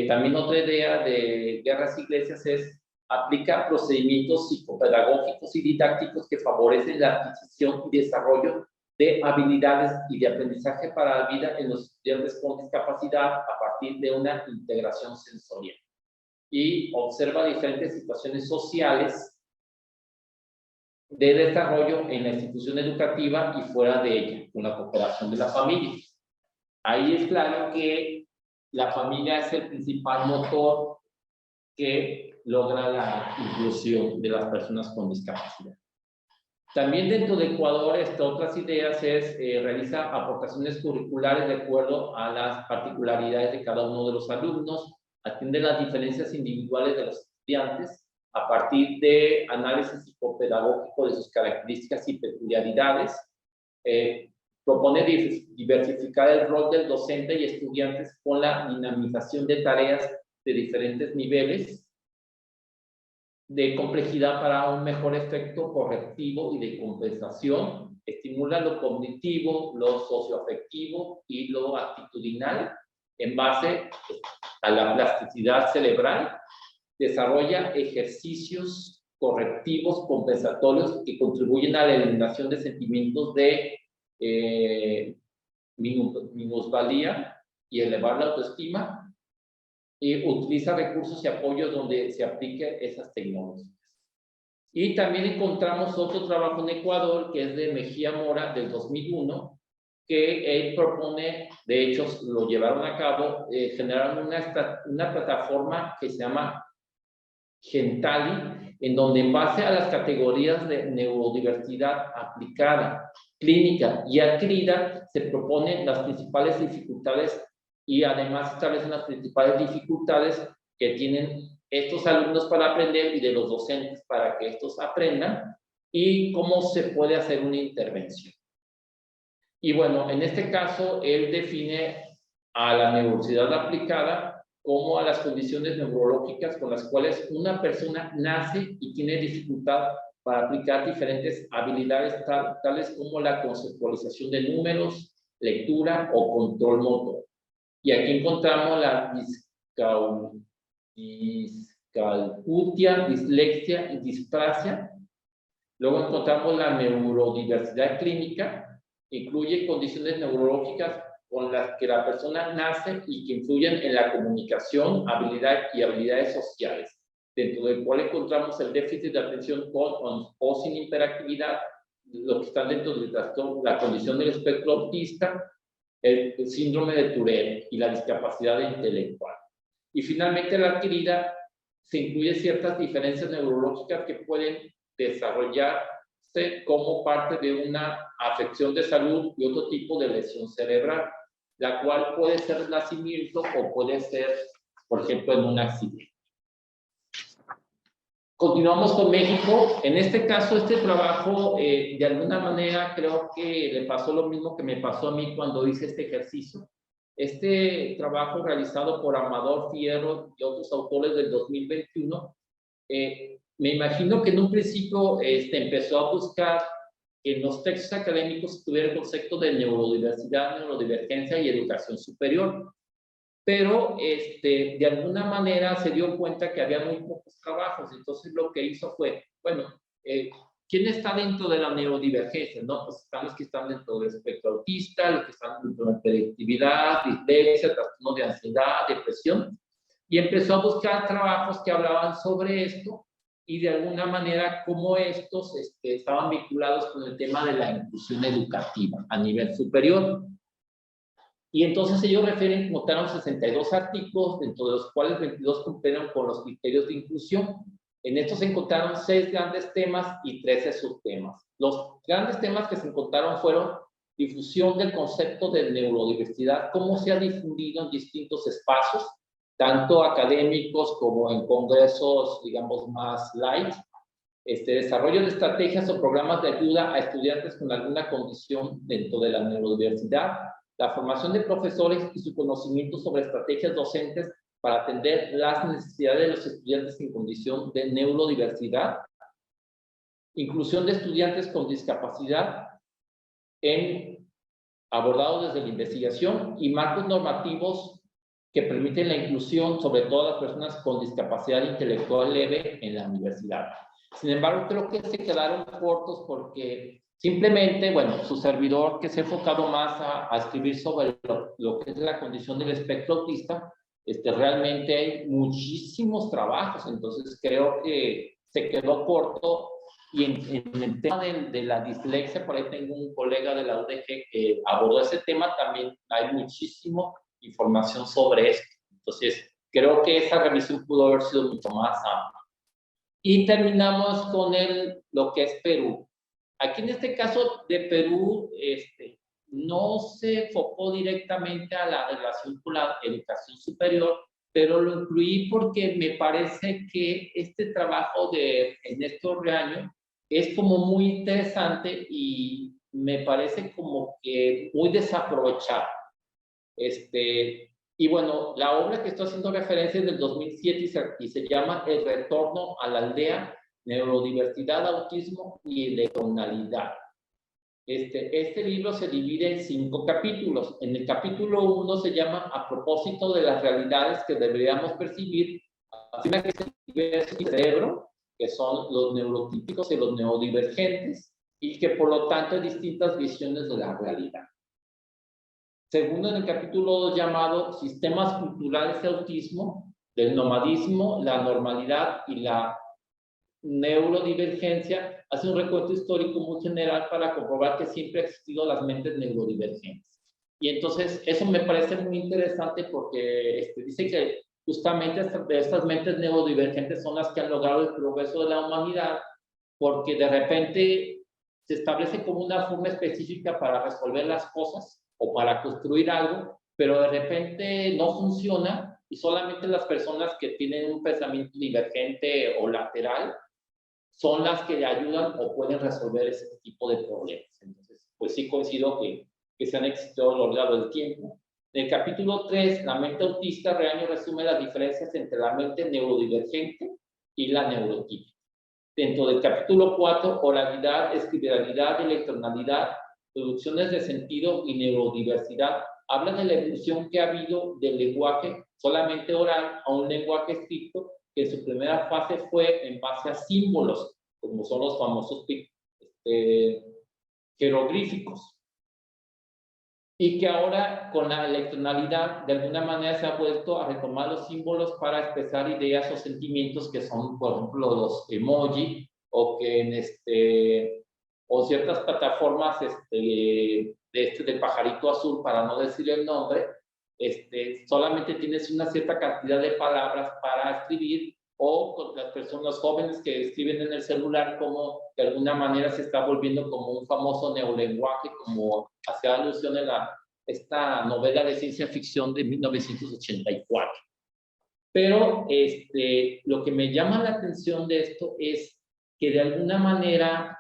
También otra idea de Guerras Iglesias es aplicar procedimientos psicopedagógicos y didácticos que favorecen la adquisición y desarrollo de habilidades y de aprendizaje para la vida en los estudiantes con discapacidad a partir de una integración sensorial. Y observa diferentes situaciones sociales de desarrollo en la institución educativa y fuera de ella, con la cooperación de la familia. Ahí es claro que la familia es el principal motor que logra la inclusión de las personas con discapacidad. También dentro de Ecuador, otras ideas realiza aportaciones curriculares de acuerdo a las particularidades de cada uno de los alumnos, atiende las diferencias individuales de los estudiantes a partir de análisis psicopedagógico de sus características y peculiaridades, propone diversificar el rol del docente y estudiantes con la dinamización de tareas de diferentes niveles, de complejidad para un mejor efecto correctivo y de compensación. Estimula lo cognitivo, lo socioafectivo y lo actitudinal en base a la plasticidad cerebral. Desarrolla ejercicios correctivos compensatorios que contribuyen a la eliminación de sentimientos de minusvalía y elevar la autoestima. Y utiliza recursos y apoyos donde se apliquen esas tecnologías. Y también encontramos otro trabajo en Ecuador, que es de Mejía Mora, del 2001, que él propone, de hecho lo llevaron a cabo, generaron una plataforma que se llama Gentali, en donde en base a las categorías de neurodiversidad aplicada, clínica y adquirida, se proponen las principales dificultades y además establecen las principales dificultades que tienen estos alumnos para aprender y de los docentes para que estos aprendan y cómo se puede hacer una intervención. Y bueno, en este caso, él define a la neurosidad aplicada como a las condiciones neurológicas con las cuales una persona nace y tiene dificultad para aplicar diferentes habilidades tales como la conceptualización de números, lectura o control motor. Y aquí encontramos la discalculia, dislexia y disprasia. Luego encontramos la neurodiversidad clínica, que incluye condiciones neurológicas con las que la persona nace y que influyen en la comunicación, habilidades sociales, dentro del cual encontramos el déficit de atención con o sin hiperactividad, lo que están dentro de la condición del espectro autista, el síndrome de Tourette y la discapacidad intelectual. Y finalmente la adquirida se incluye ciertas diferencias neurológicas que pueden desarrollarse como parte de una afección de salud y otro tipo de lesión cerebral, la cual puede ser nacimiento o puede ser, por ejemplo, en un accidente. Continuamos con México. En este caso, este trabajo, de alguna manera, creo que le pasó lo mismo que me pasó a mí cuando hice este ejercicio. Este trabajo realizado por Amador Fierro y otros autores del 2021, me imagino que en un principio empezó a buscar que en los textos académicos tuviera el concepto de neurodiversidad, neurodivergencia y educación superior. Pero de alguna manera se dio cuenta que había muy pocos trabajos, entonces lo que hizo fue, bueno, ¿quién está dentro de la neurodivergencia? ¿No? Pues están los que están dentro del espectro autista, los que están dentro de la hiperactividad, dislexia, trastorno de ansiedad, depresión, y empezó a buscar trabajos que hablaban sobre esto y de alguna manera cómo estos estaban vinculados con el tema de la inclusión educativa a nivel superior. Y entonces ellos encontraron 62 artículos, dentro de los cuales 22 cumplieron con los criterios de inclusión. En estos se encontraron 6 grandes temas y 13 subtemas. Los grandes temas que se encontraron fueron difusión del concepto de neurodiversidad, cómo se ha difundido en distintos espacios, tanto académicos como en congresos, digamos, más light. Desarrollo de estrategias o programas de ayuda a estudiantes con alguna condición dentro de la neurodiversidad, la formación de profesores y su conocimiento sobre estrategias docentes para atender las necesidades de los estudiantes en condición de neurodiversidad, inclusión de estudiantes con discapacidad abordado desde la investigación y marcos normativos que permiten la inclusión sobre todas las personas con discapacidad intelectual leve en la universidad. Sin embargo, creo que se quedaron cortos porque simplemente, bueno, su servidor que se ha enfocado más a escribir sobre lo que es la condición del espectro autista, realmente hay muchísimos trabajos, entonces creo que se quedó corto. Y en el tema de la dislexia, por ahí tengo un colega de la UDG que abordó ese tema, también hay muchísima información sobre esto. Entonces, creo que esa revisión pudo haber sido mucho más amplia. Y terminamos con lo que es Perú. Aquí en este caso de Perú, no se enfocó directamente a la relación con la educación superior, pero lo incluí porque me parece que este trabajo de Ernesto Reaño es como muy interesante y me parece como que muy desaprovechado. Y bueno, la obra que estoy haciendo referencia es del 2007 y se llama El retorno a la aldea, neurodiversidad, autismo y electronalidad. Este libro se divide en 5 capítulos. En el capítulo 1 se llama A propósito de las realidades que deberíamos percibir, afirma que se vive en el cerebro, que son los neurotípicos y los neurodivergentes, y que por lo tanto hay distintas visiones de la realidad. Segundo, en el capítulo 2 llamado Sistemas culturales de autismo, del nomadismo, la normalidad y la neurodivergencia, hace un recuento histórico muy general para comprobar que siempre han existido las mentes neurodivergentes. Y entonces eso me parece muy interesante porque dice que justamente estas mentes neurodivergentes son las que han logrado el progreso de la humanidad, porque de repente se establece como una forma específica para resolver las cosas o para construir algo, pero de repente no funciona y solamente las personas que tienen un pensamiento divergente o lateral son las que le ayudan o pueden resolver ese tipo de problemas. Entonces, pues sí coincido que se han existido a lo largo del tiempo. En el capítulo 3, la mente autista resume las diferencias entre la mente neurodivergente y la neurotípica. Dentro del capítulo 4, oralidad, escrituralidad, electronalidad, producciones de sentido y neurodiversidad, habla de la evolución que ha habido del lenguaje solamente oral a un lenguaje escrito, que en su primera fase fue en base a símbolos, como son los famosos jeroglíficos. Y que ahora con la electronalidad de alguna manera se ha vuelto a retomar los símbolos para expresar ideas o sentimientos que son, por ejemplo, los emoji, o que o ciertas plataformas del pajarito azul, para no decir el nombre, solamente tienes una cierta cantidad de palabras para escribir, o con las personas jóvenes que escriben en el celular, como de alguna manera se está volviendo como un famoso neolenguaje, como hacía alusión en esta novela de ciencia ficción de 1984. Pero lo que me llama la atención de esto es que de alguna manera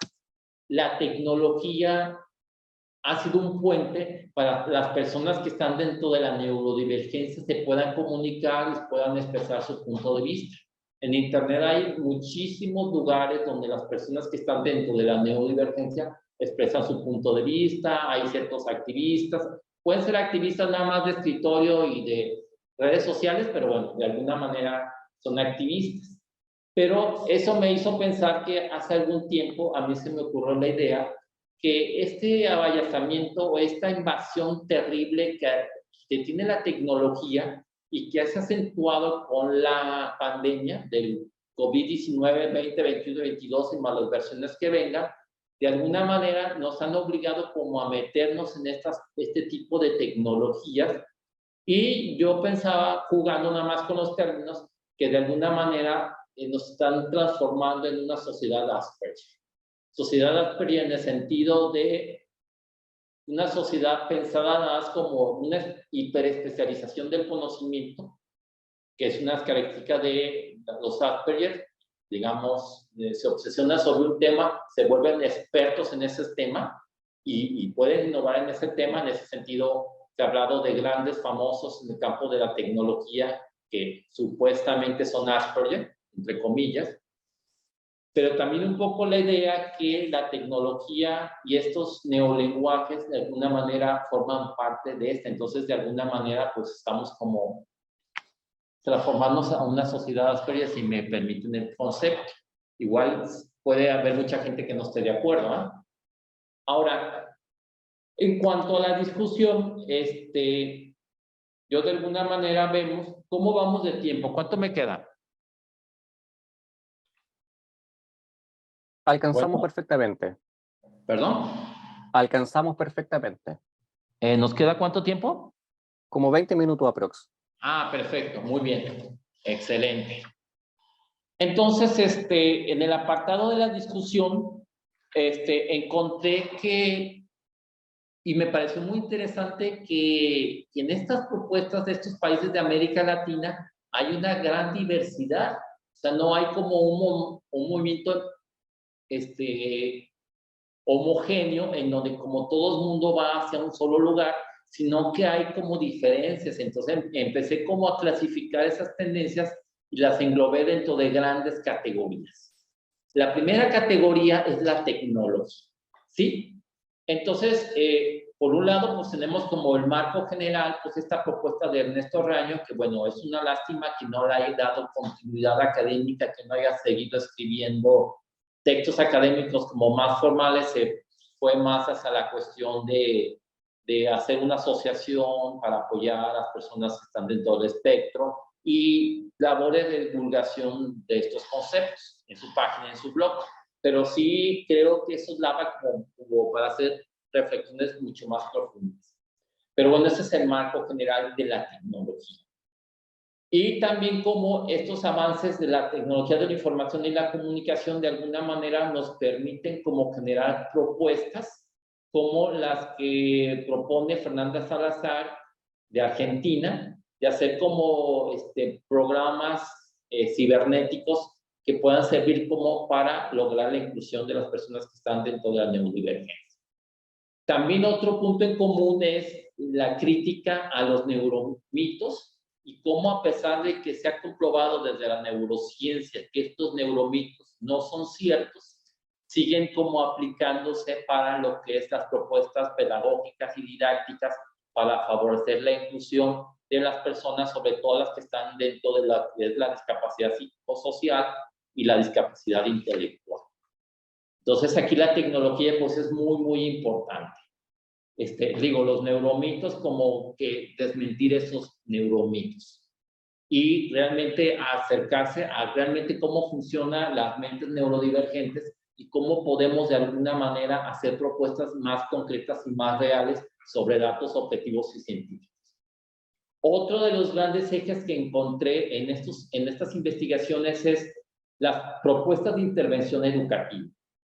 la tecnología ha sido un puente para las personas que están dentro de la neurodivergencia se puedan comunicar y puedan expresar su punto de vista. En Internet hay muchísimos lugares donde las personas que están dentro de la neurodivergencia expresan su punto de vista, hay ciertos activistas, pueden ser activistas nada más de escritorio y de redes sociales, pero bueno, de alguna manera son activistas. Pero eso me hizo pensar que hace algún tiempo a mí se me ocurrió la idea que este avallazamiento o esta invasión terrible que tiene la tecnología y que se ha acentuado con la pandemia del COVID-19, 20, 21, 22 y más las versiones que vengan, de alguna manera nos han obligado como a meternos en este tipo de tecnologías. Y yo pensaba, jugando nada más con los términos, que de alguna manera nos están transformando en una sociedad Asperger. Sociedad Asperger en el sentido de una sociedad pensada nada más como una hiperespecialización del conocimiento, que es una característica de los Asperger, digamos, se obsesionan sobre un tema, se vuelven expertos en ese tema y pueden innovar en ese tema. En ese sentido, se ha hablado de grandes famosos en el campo de la tecnología que supuestamente son Asperger, entre comillas, pero también un poco la idea que la tecnología y estos neolenguajes de alguna manera forman parte de esta. Entonces, de alguna manera, pues estamos como transformarnos a una sociedad Asperger, si me permiten el concepto. Igual puede haber mucha gente que no esté de acuerdo, ¿eh? Ahora, en cuanto a la discusión, yo de alguna manera vemos cómo vamos de tiempo. ¿Cuánto me queda? Alcanzamos perfectamente. ¿Perdón? Alcanzamos perfectamente. ¿Nos queda cuánto tiempo? Como 20 minutos aprox. Ah, perfecto, muy bien. Excelente. Entonces, en el apartado de la discusión, encontré que, y me pareció muy interesante que en estas propuestas de estos países de América Latina hay una gran diversidad. O sea, no hay como un movimiento homogéneo en donde como todo el mundo va hacia un solo lugar, sino que hay como diferencias. Entonces empecé como a clasificar esas tendencias y las englobé dentro de grandes categorías. La primera categoría es la tecnología, ¿sí? Entonces, por un lado, pues tenemos como el marco general, pues esta propuesta de Ernesto Raño, que bueno, es una lástima que no le haya dado continuidad académica, que no haya seguido escribiendo textos académicos como más formales, se fue más hacia la cuestión de hacer una asociación para apoyar a las personas que están dentro del espectro y labores de divulgación de estos conceptos en su página, en su blog. Pero sí creo que eso daba como para hacer reflexiones mucho más profundas. Pero bueno, ese es el marco general de la tecnología. Y también cómo estos avances de la tecnología de la información y la comunicación de alguna manera nos permiten como generar propuestas como las que propone Fernanda Salazar de Argentina, de hacer como programas cibernéticos que puedan servir como para lograr la inclusión de las personas que están dentro de la neurodivergencia. También otro punto en común es la crítica a los neuromitos y cómo, a pesar de que se ha comprobado desde la neurociencia que estos neuromitos no son ciertos, siguen como aplicándose para lo que es las propuestas pedagógicas y didácticas para favorecer la inclusión de las personas, sobre todo las que están dentro de la discapacidad psicosocial y la discapacidad intelectual. Entonces, aquí la tecnología pues es muy, muy importante. Digo, los neuromitos, como que desmentir esos neuromitos y realmente acercarse a realmente cómo funcionan las mentes neurodivergentes y cómo podemos de alguna manera hacer propuestas más concretas y más reales sobre datos objetivos y científicos. Otro de los grandes ejes que encontré en estas investigaciones es las propuestas de intervención educativa.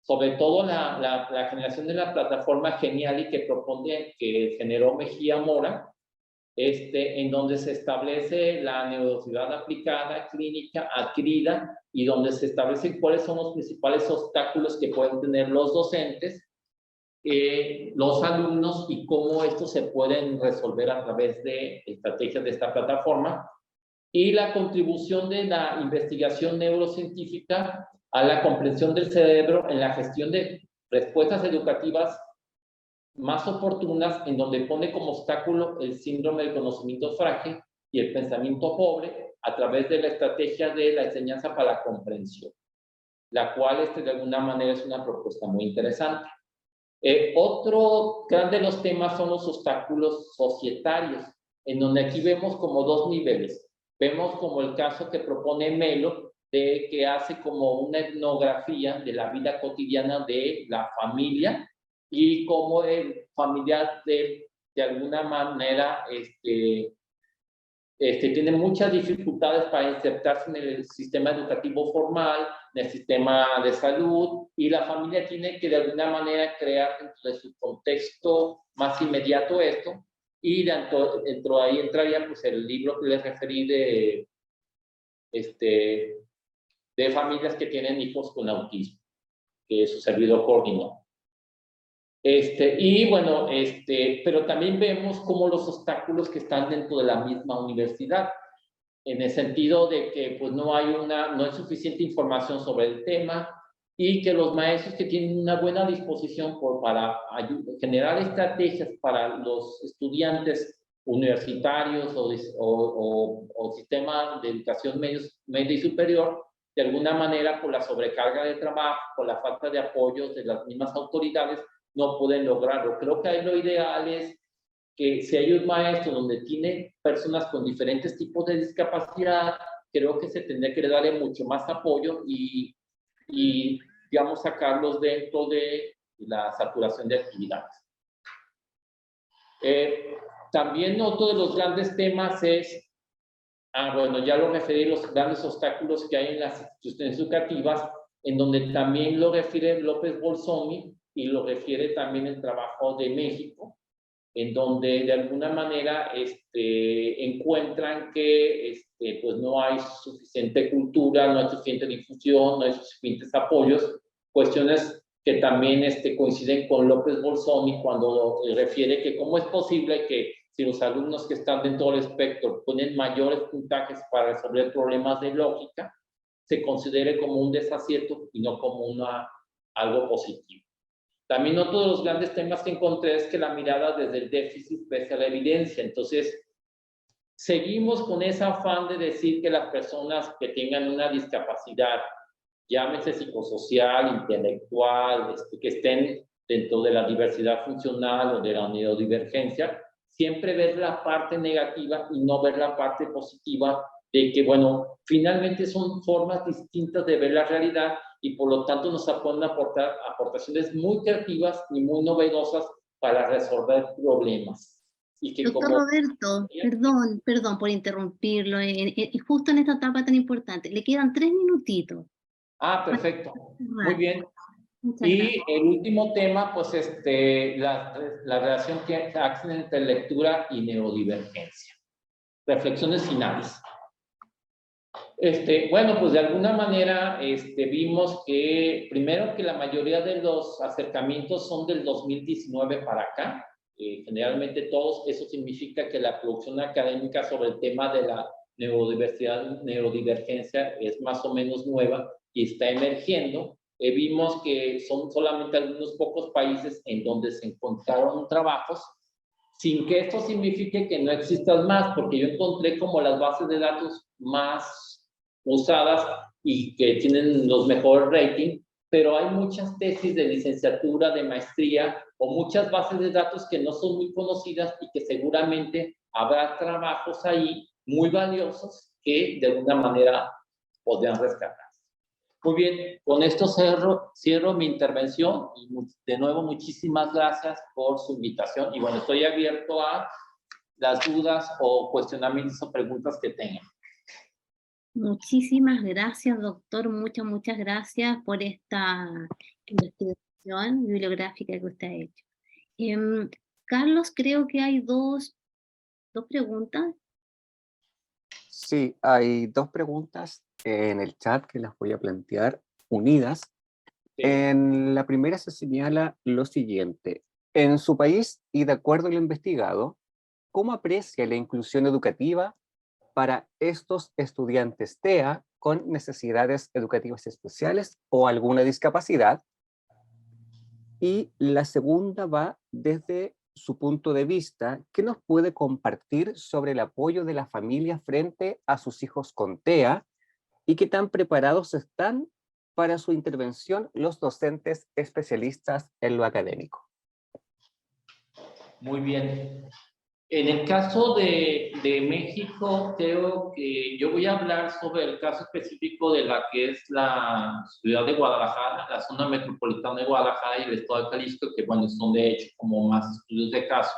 Sobre todo la generación de la plataforma Geniali que generó Mejía Mora, en donde se establece la neurocidad aplicada, clínica, adquirida, y donde se establecen cuáles son los principales obstáculos que pueden tener los docentes, los alumnos, y cómo estos se pueden resolver a través de estrategias de esta plataforma, y la contribución de la investigación neurocientífica a la comprensión del cerebro en la gestión de respuestas educativas más oportunas, en donde pone como obstáculo el síndrome del conocimiento frágil y el pensamiento pobre a través de la estrategia de la enseñanza para la comprensión, la cual de alguna manera es una propuesta muy interesante. Otro gran de los temas son los obstáculos societarios, en donde aquí vemos como dos niveles. Vemos como el caso que propone Melo, de que hace como una etnografía de la vida cotidiana de la familia y cómo el familiar de alguna manera tiene muchas dificultades para insertarse en el sistema educativo formal, en el sistema de salud, y la familia tiene que de alguna manera crear dentro de su contexto más inmediato esto, y dentro de ahí entraría pues el libro que les referí de familias que tienen hijos con autismo, que su servidor coordinó. Y bueno, pero también vemos como los obstáculos que están dentro de la misma universidad, en el sentido de que pues no hay suficiente información sobre el tema, y que los maestros que tienen una buena disposición para generar estrategias para los estudiantes universitarios o sistema de educación media y superior, de alguna manera por la sobrecarga de trabajo, por la falta de apoyo de las mismas autoridades, no pueden lograrlo. Creo que ahí lo ideal es que si hay un maestro donde tiene personas con diferentes tipos de discapacidad, creo que se tendría que darle mucho más apoyo y digamos, sacarlos dentro de la saturación de actividades. También otro de los grandes temas es, bueno, ya lo referí, los grandes obstáculos que hay en las instituciones educativas, en donde también lo refiere López Bolsoni y lo refiere también el trabajo de México, en donde de alguna manera encuentran que pues no hay suficiente cultura, no hay suficiente difusión, no hay suficientes apoyos, cuestiones que también coinciden con López Bolsoni cuando refiere que cómo es posible que si los alumnos que están dentro del espectro ponen mayores puntajes para resolver problemas de lógica, se considere como un desacierto y no como algo positivo. También otro de los grandes temas que encontré es que la mirada desde el déficit pese a la evidencia. Entonces, seguimos con ese afán de decir que las personas que tengan una discapacidad, llámese psicosocial, intelectual, que estén dentro de la diversidad funcional o de la neurodivergencia, siempre ver la parte negativa y no ver la parte positiva de que, bueno, finalmente son formas distintas de ver la realidad y por lo tanto nos pueden aportar aportaciones muy creativas y muy novedosas para resolver problemas. Y que Doctor Roberto, perdón por interrumpirlo, justo en esta etapa tan importante, le quedan 3 minutitos. Ah, perfecto. Muy bien. Muchas y gracias. el último tema, pues, la relación que existe entre lectura y neurodivergencia. Reflexiones finales. Bueno, pues de alguna manera vimos que, primero, que la mayoría de los acercamientos son del 2019 para acá. Generalmente todos, eso significa que la producción académica sobre el tema de la neurodiversidad, neurodivergencia es más o menos nueva y está emergiendo. Vimos que son solamente algunos pocos países en donde se encontraron trabajos, sin que esto signifique que no existan más, porque yo encontré como las bases de datos más usadas y que tienen los mejores ratings, pero hay muchas tesis de licenciatura, de maestría o muchas bases de datos que no son muy conocidas y que seguramente habrá trabajos ahí muy valiosos que de alguna manera podrían rescatar. Muy bien, con esto cierro mi intervención y de nuevo muchísimas gracias por su invitación y bueno, estoy abierto a las dudas o cuestionamientos o preguntas que tengan. Muchísimas gracias, doctor. Muchas gracias por esta investigación bibliográfica que usted ha hecho. Carlos, creo que hay dos preguntas. Sí, hay 2 preguntas en el chat que las voy a plantear unidas. Sí. En la primera se señala lo siguiente. En su país y de acuerdo a lo investigado, ¿cómo aprecia la inclusión educativa para estos estudiantes TEA con necesidades educativas especiales o alguna discapacidad? Y la segunda va desde su punto de vista, ¿qué nos puede compartir sobre el apoyo de la familia frente a sus hijos con TEA y qué tan preparados están para su intervención los docentes especialistas en lo académico? Muy bien. En el caso de México, creo que yo voy a hablar sobre el caso específico de la que es la ciudad de Guadalajara, la zona metropolitana de Guadalajara y el estado de Jalisco, que bueno, son de hecho como más estudios de caso.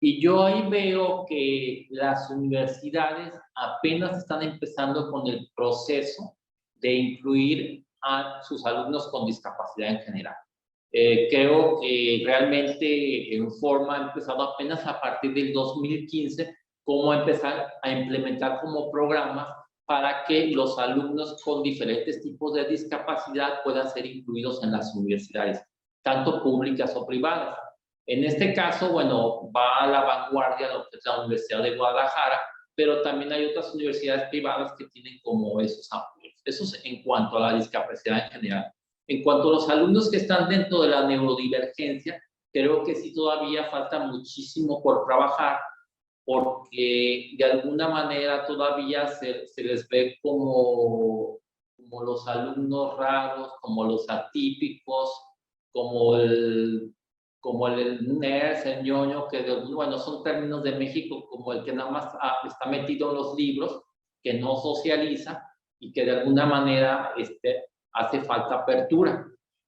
Y yo ahí veo que las universidades apenas están empezando con el proceso de incluir a sus alumnos con discapacidad en general. Creo que realmente Informa ha empezado apenas a partir del 2015 cómo empezar a implementar como programas para que los alumnos con diferentes tipos de discapacidad puedan ser incluidos en las universidades, tanto públicas o privadas. En este caso, bueno, va a la vanguardia lo que es la Universidad de Guadalajara, pero también hay otras universidades privadas que tienen como esos apoyos. Eso es en cuanto a la discapacidad en general. En cuanto a los alumnos que están dentro de la neurodivergencia, creo que sí todavía falta muchísimo por trabajar, porque de alguna manera todavía se les ve como los alumnos raros, como los atípicos, como el nerd, el ñoño, que bueno, son términos de México, como el que nada más está metido en los libros, que no socializa y que de alguna manera hace falta apertura.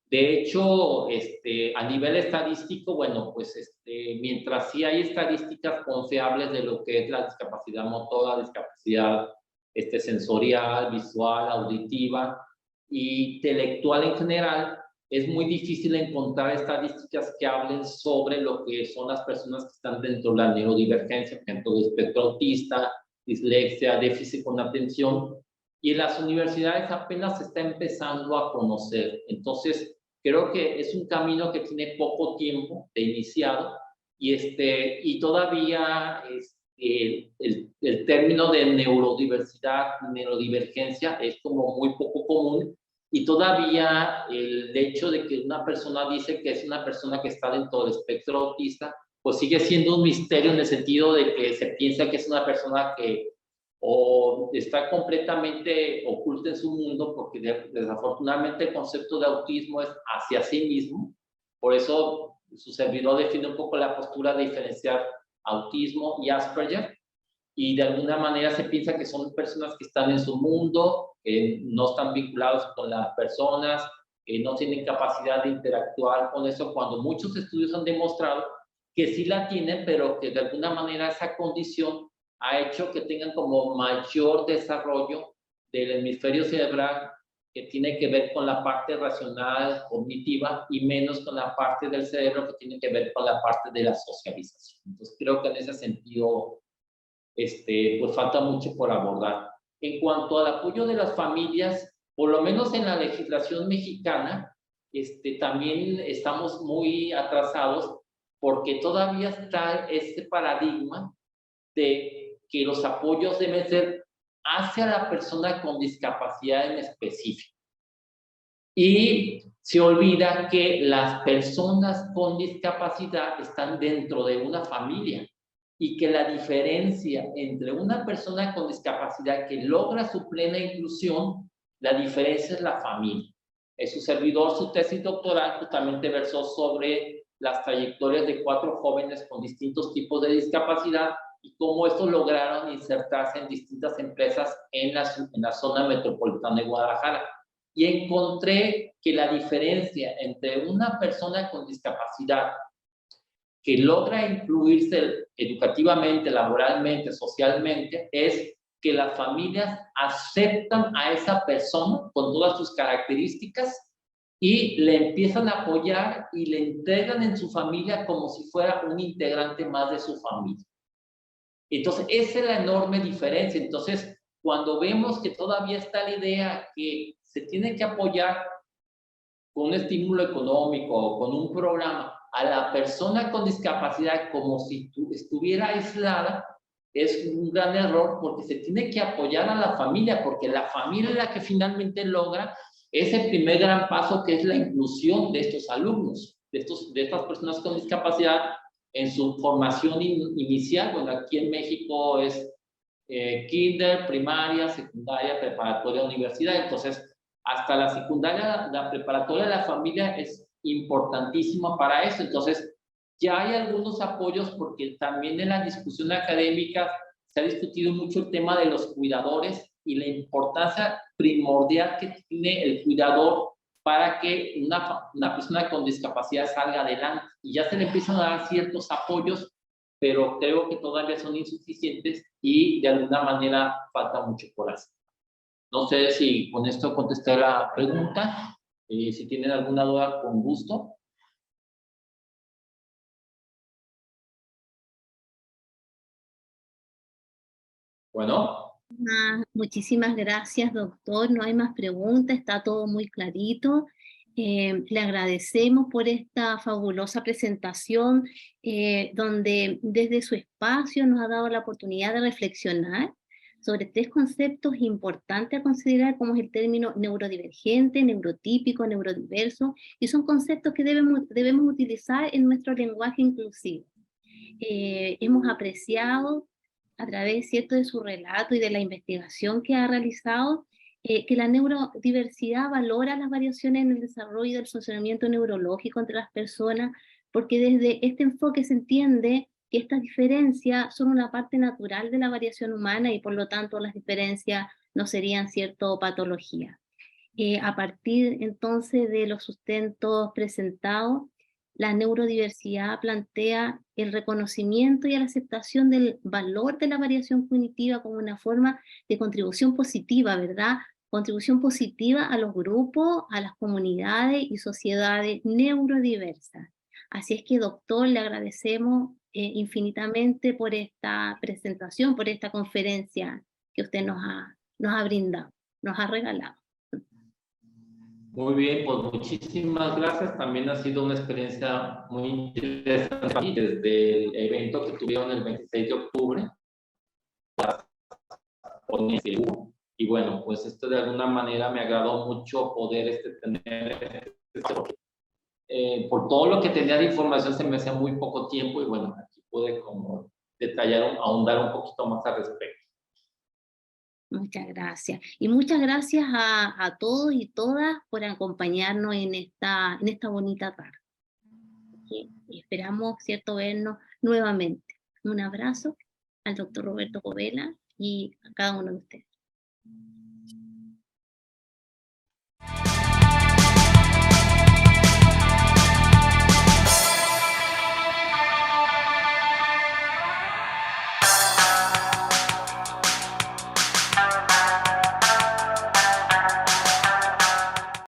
De hecho, a nivel estadístico, bueno, pues mientras sí hay estadísticas confiables de lo que es la discapacidad motora, discapacidad sensorial, visual, auditiva y intelectual en general, es muy difícil encontrar estadísticas que hablen sobre lo que son las personas que están dentro de la neurodivergencia, por ejemplo, de espectro autista, dislexia, déficit con atención, y en las universidades apenas se está empezando a conocer. Entonces, Creo que es un camino que tiene poco tiempo de iniciado y todavía el término de neurodiversidad, neurodivergencia es como muy poco común, y todavía el hecho de que una persona dice que es una persona que está dentro del espectro autista, pues sigue siendo un misterio en el sentido de que se piensa que es una persona que o está completamente oculta en su mundo, porque desafortunadamente el concepto de autismo es hacia sí mismo. Por eso su servidor define un poco la postura de diferenciar autismo y Asperger, y de alguna manera se piensa que son personas que están en su mundo, que no están vinculados con las personas, que no tienen capacidad de interactuar con eso, cuando muchos estudios han demostrado que sí la tienen, pero que de alguna manera esa condición ha hecho que tengan como mayor desarrollo del hemisferio cerebral, que tiene que ver con la parte racional, cognitiva, y menos con la parte del cerebro que tiene que ver con la parte de la socialización. Entonces creo que en ese sentido pues falta mucho por abordar. En cuanto al apoyo de las familias, por lo menos en la legislación mexicana, también estamos muy atrasados, porque todavía está este paradigma de que los apoyos deben ser hacia la persona con discapacidad en específico. Y se olvida que las personas con discapacidad están dentro de una familia, y que la diferencia entre una persona con discapacidad que logra su plena inclusión, la diferencia es la familia. Su servidor, su tesis doctoral justamente versó sobre las trayectorias de 4 jóvenes con distintos tipos de discapacidad y cómo estos lograron insertarse en distintas empresas en la zona metropolitana de Guadalajara. Y encontré que la diferencia entre una persona con discapacidad que logra incluirse educativamente, laboralmente, socialmente, es que las familias aceptan a esa persona con todas sus características y le empiezan a apoyar y le entregan en su familia como si fuera un integrante más de su familia. Entonces, esa es la enorme diferencia. Entonces, cuando vemos que todavía está la idea que se tiene que apoyar con un estímulo económico o con un programa a la persona con discapacidad como si estuviera aislada, es un gran error, porque se tiene que apoyar a la familia, porque la familia es la que finalmente logra ese primer gran paso, que es la inclusión de estos alumnos, de estas personas con discapacidad en su formación inicial. Bueno, aquí en México es kinder, primaria, secundaria, preparatoria, universidad. Entonces, hasta la secundaria, la preparatoria de la familia es importantísima para eso. Entonces, ya hay algunos apoyos, porque también en la discusión académica se ha discutido mucho el tema de los cuidadores y la importancia primordial que tiene el cuidador para que una persona con discapacidad salga adelante. Y ya se le empiezan a dar ciertos apoyos, pero creo que todavía son insuficientes y de alguna manera falta mucho por hacer. No sé si con esto contesté la pregunta. Si tienen alguna duda, con gusto. Bueno. Muchísimas gracias, doctor. No hay más preguntas, está todo muy clarito. Le agradecemos por esta fabulosa presentación, donde desde su espacio nos ha dado la oportunidad de reflexionar sobre 3 conceptos importantes a considerar, como es el término neurodivergente, neurotípico, neurodiverso, y son conceptos que debemos utilizar en nuestro lenguaje inclusivo. Hemos apreciado a través, ¿cierto?, de su relato y de la investigación que ha realizado, que la neurodiversidad valora las variaciones en el desarrollo del funcionamiento neurológico entre las personas, porque desde este enfoque se entiende que estas diferencias son una parte natural de la variación humana y por lo tanto las diferencias no serían, cierto, patología. A partir entonces de los sustentos presentados, la neurodiversidad plantea el reconocimiento y la aceptación del valor de la variación cognitiva como una forma de contribución positiva, ¿verdad? Contribución positiva a los grupos, a las comunidades y sociedades neurodiversas. Así es que, doctor, le agradecemos infinitamente por esta presentación, por esta conferencia que usted nos ha brindado, nos ha regalado. Muy bien, pues muchísimas gracias. También ha sido una experiencia muy interesante para mí, desde el evento que tuvieron el 26 de octubre. Y bueno, pues esto de alguna manera me agradó mucho poder tener por todo lo que tenía de información se me hacía muy poco tiempo y bueno, aquí pude como detallar, ahondar un poquito más al respecto. Muchas gracias. Y muchas gracias a todos y todas por acompañarnos en esta bonita tarde. Y esperamos, ¿cierto?, vernos nuevamente. Un abrazo al doctor Roberto Govela y a cada uno de ustedes.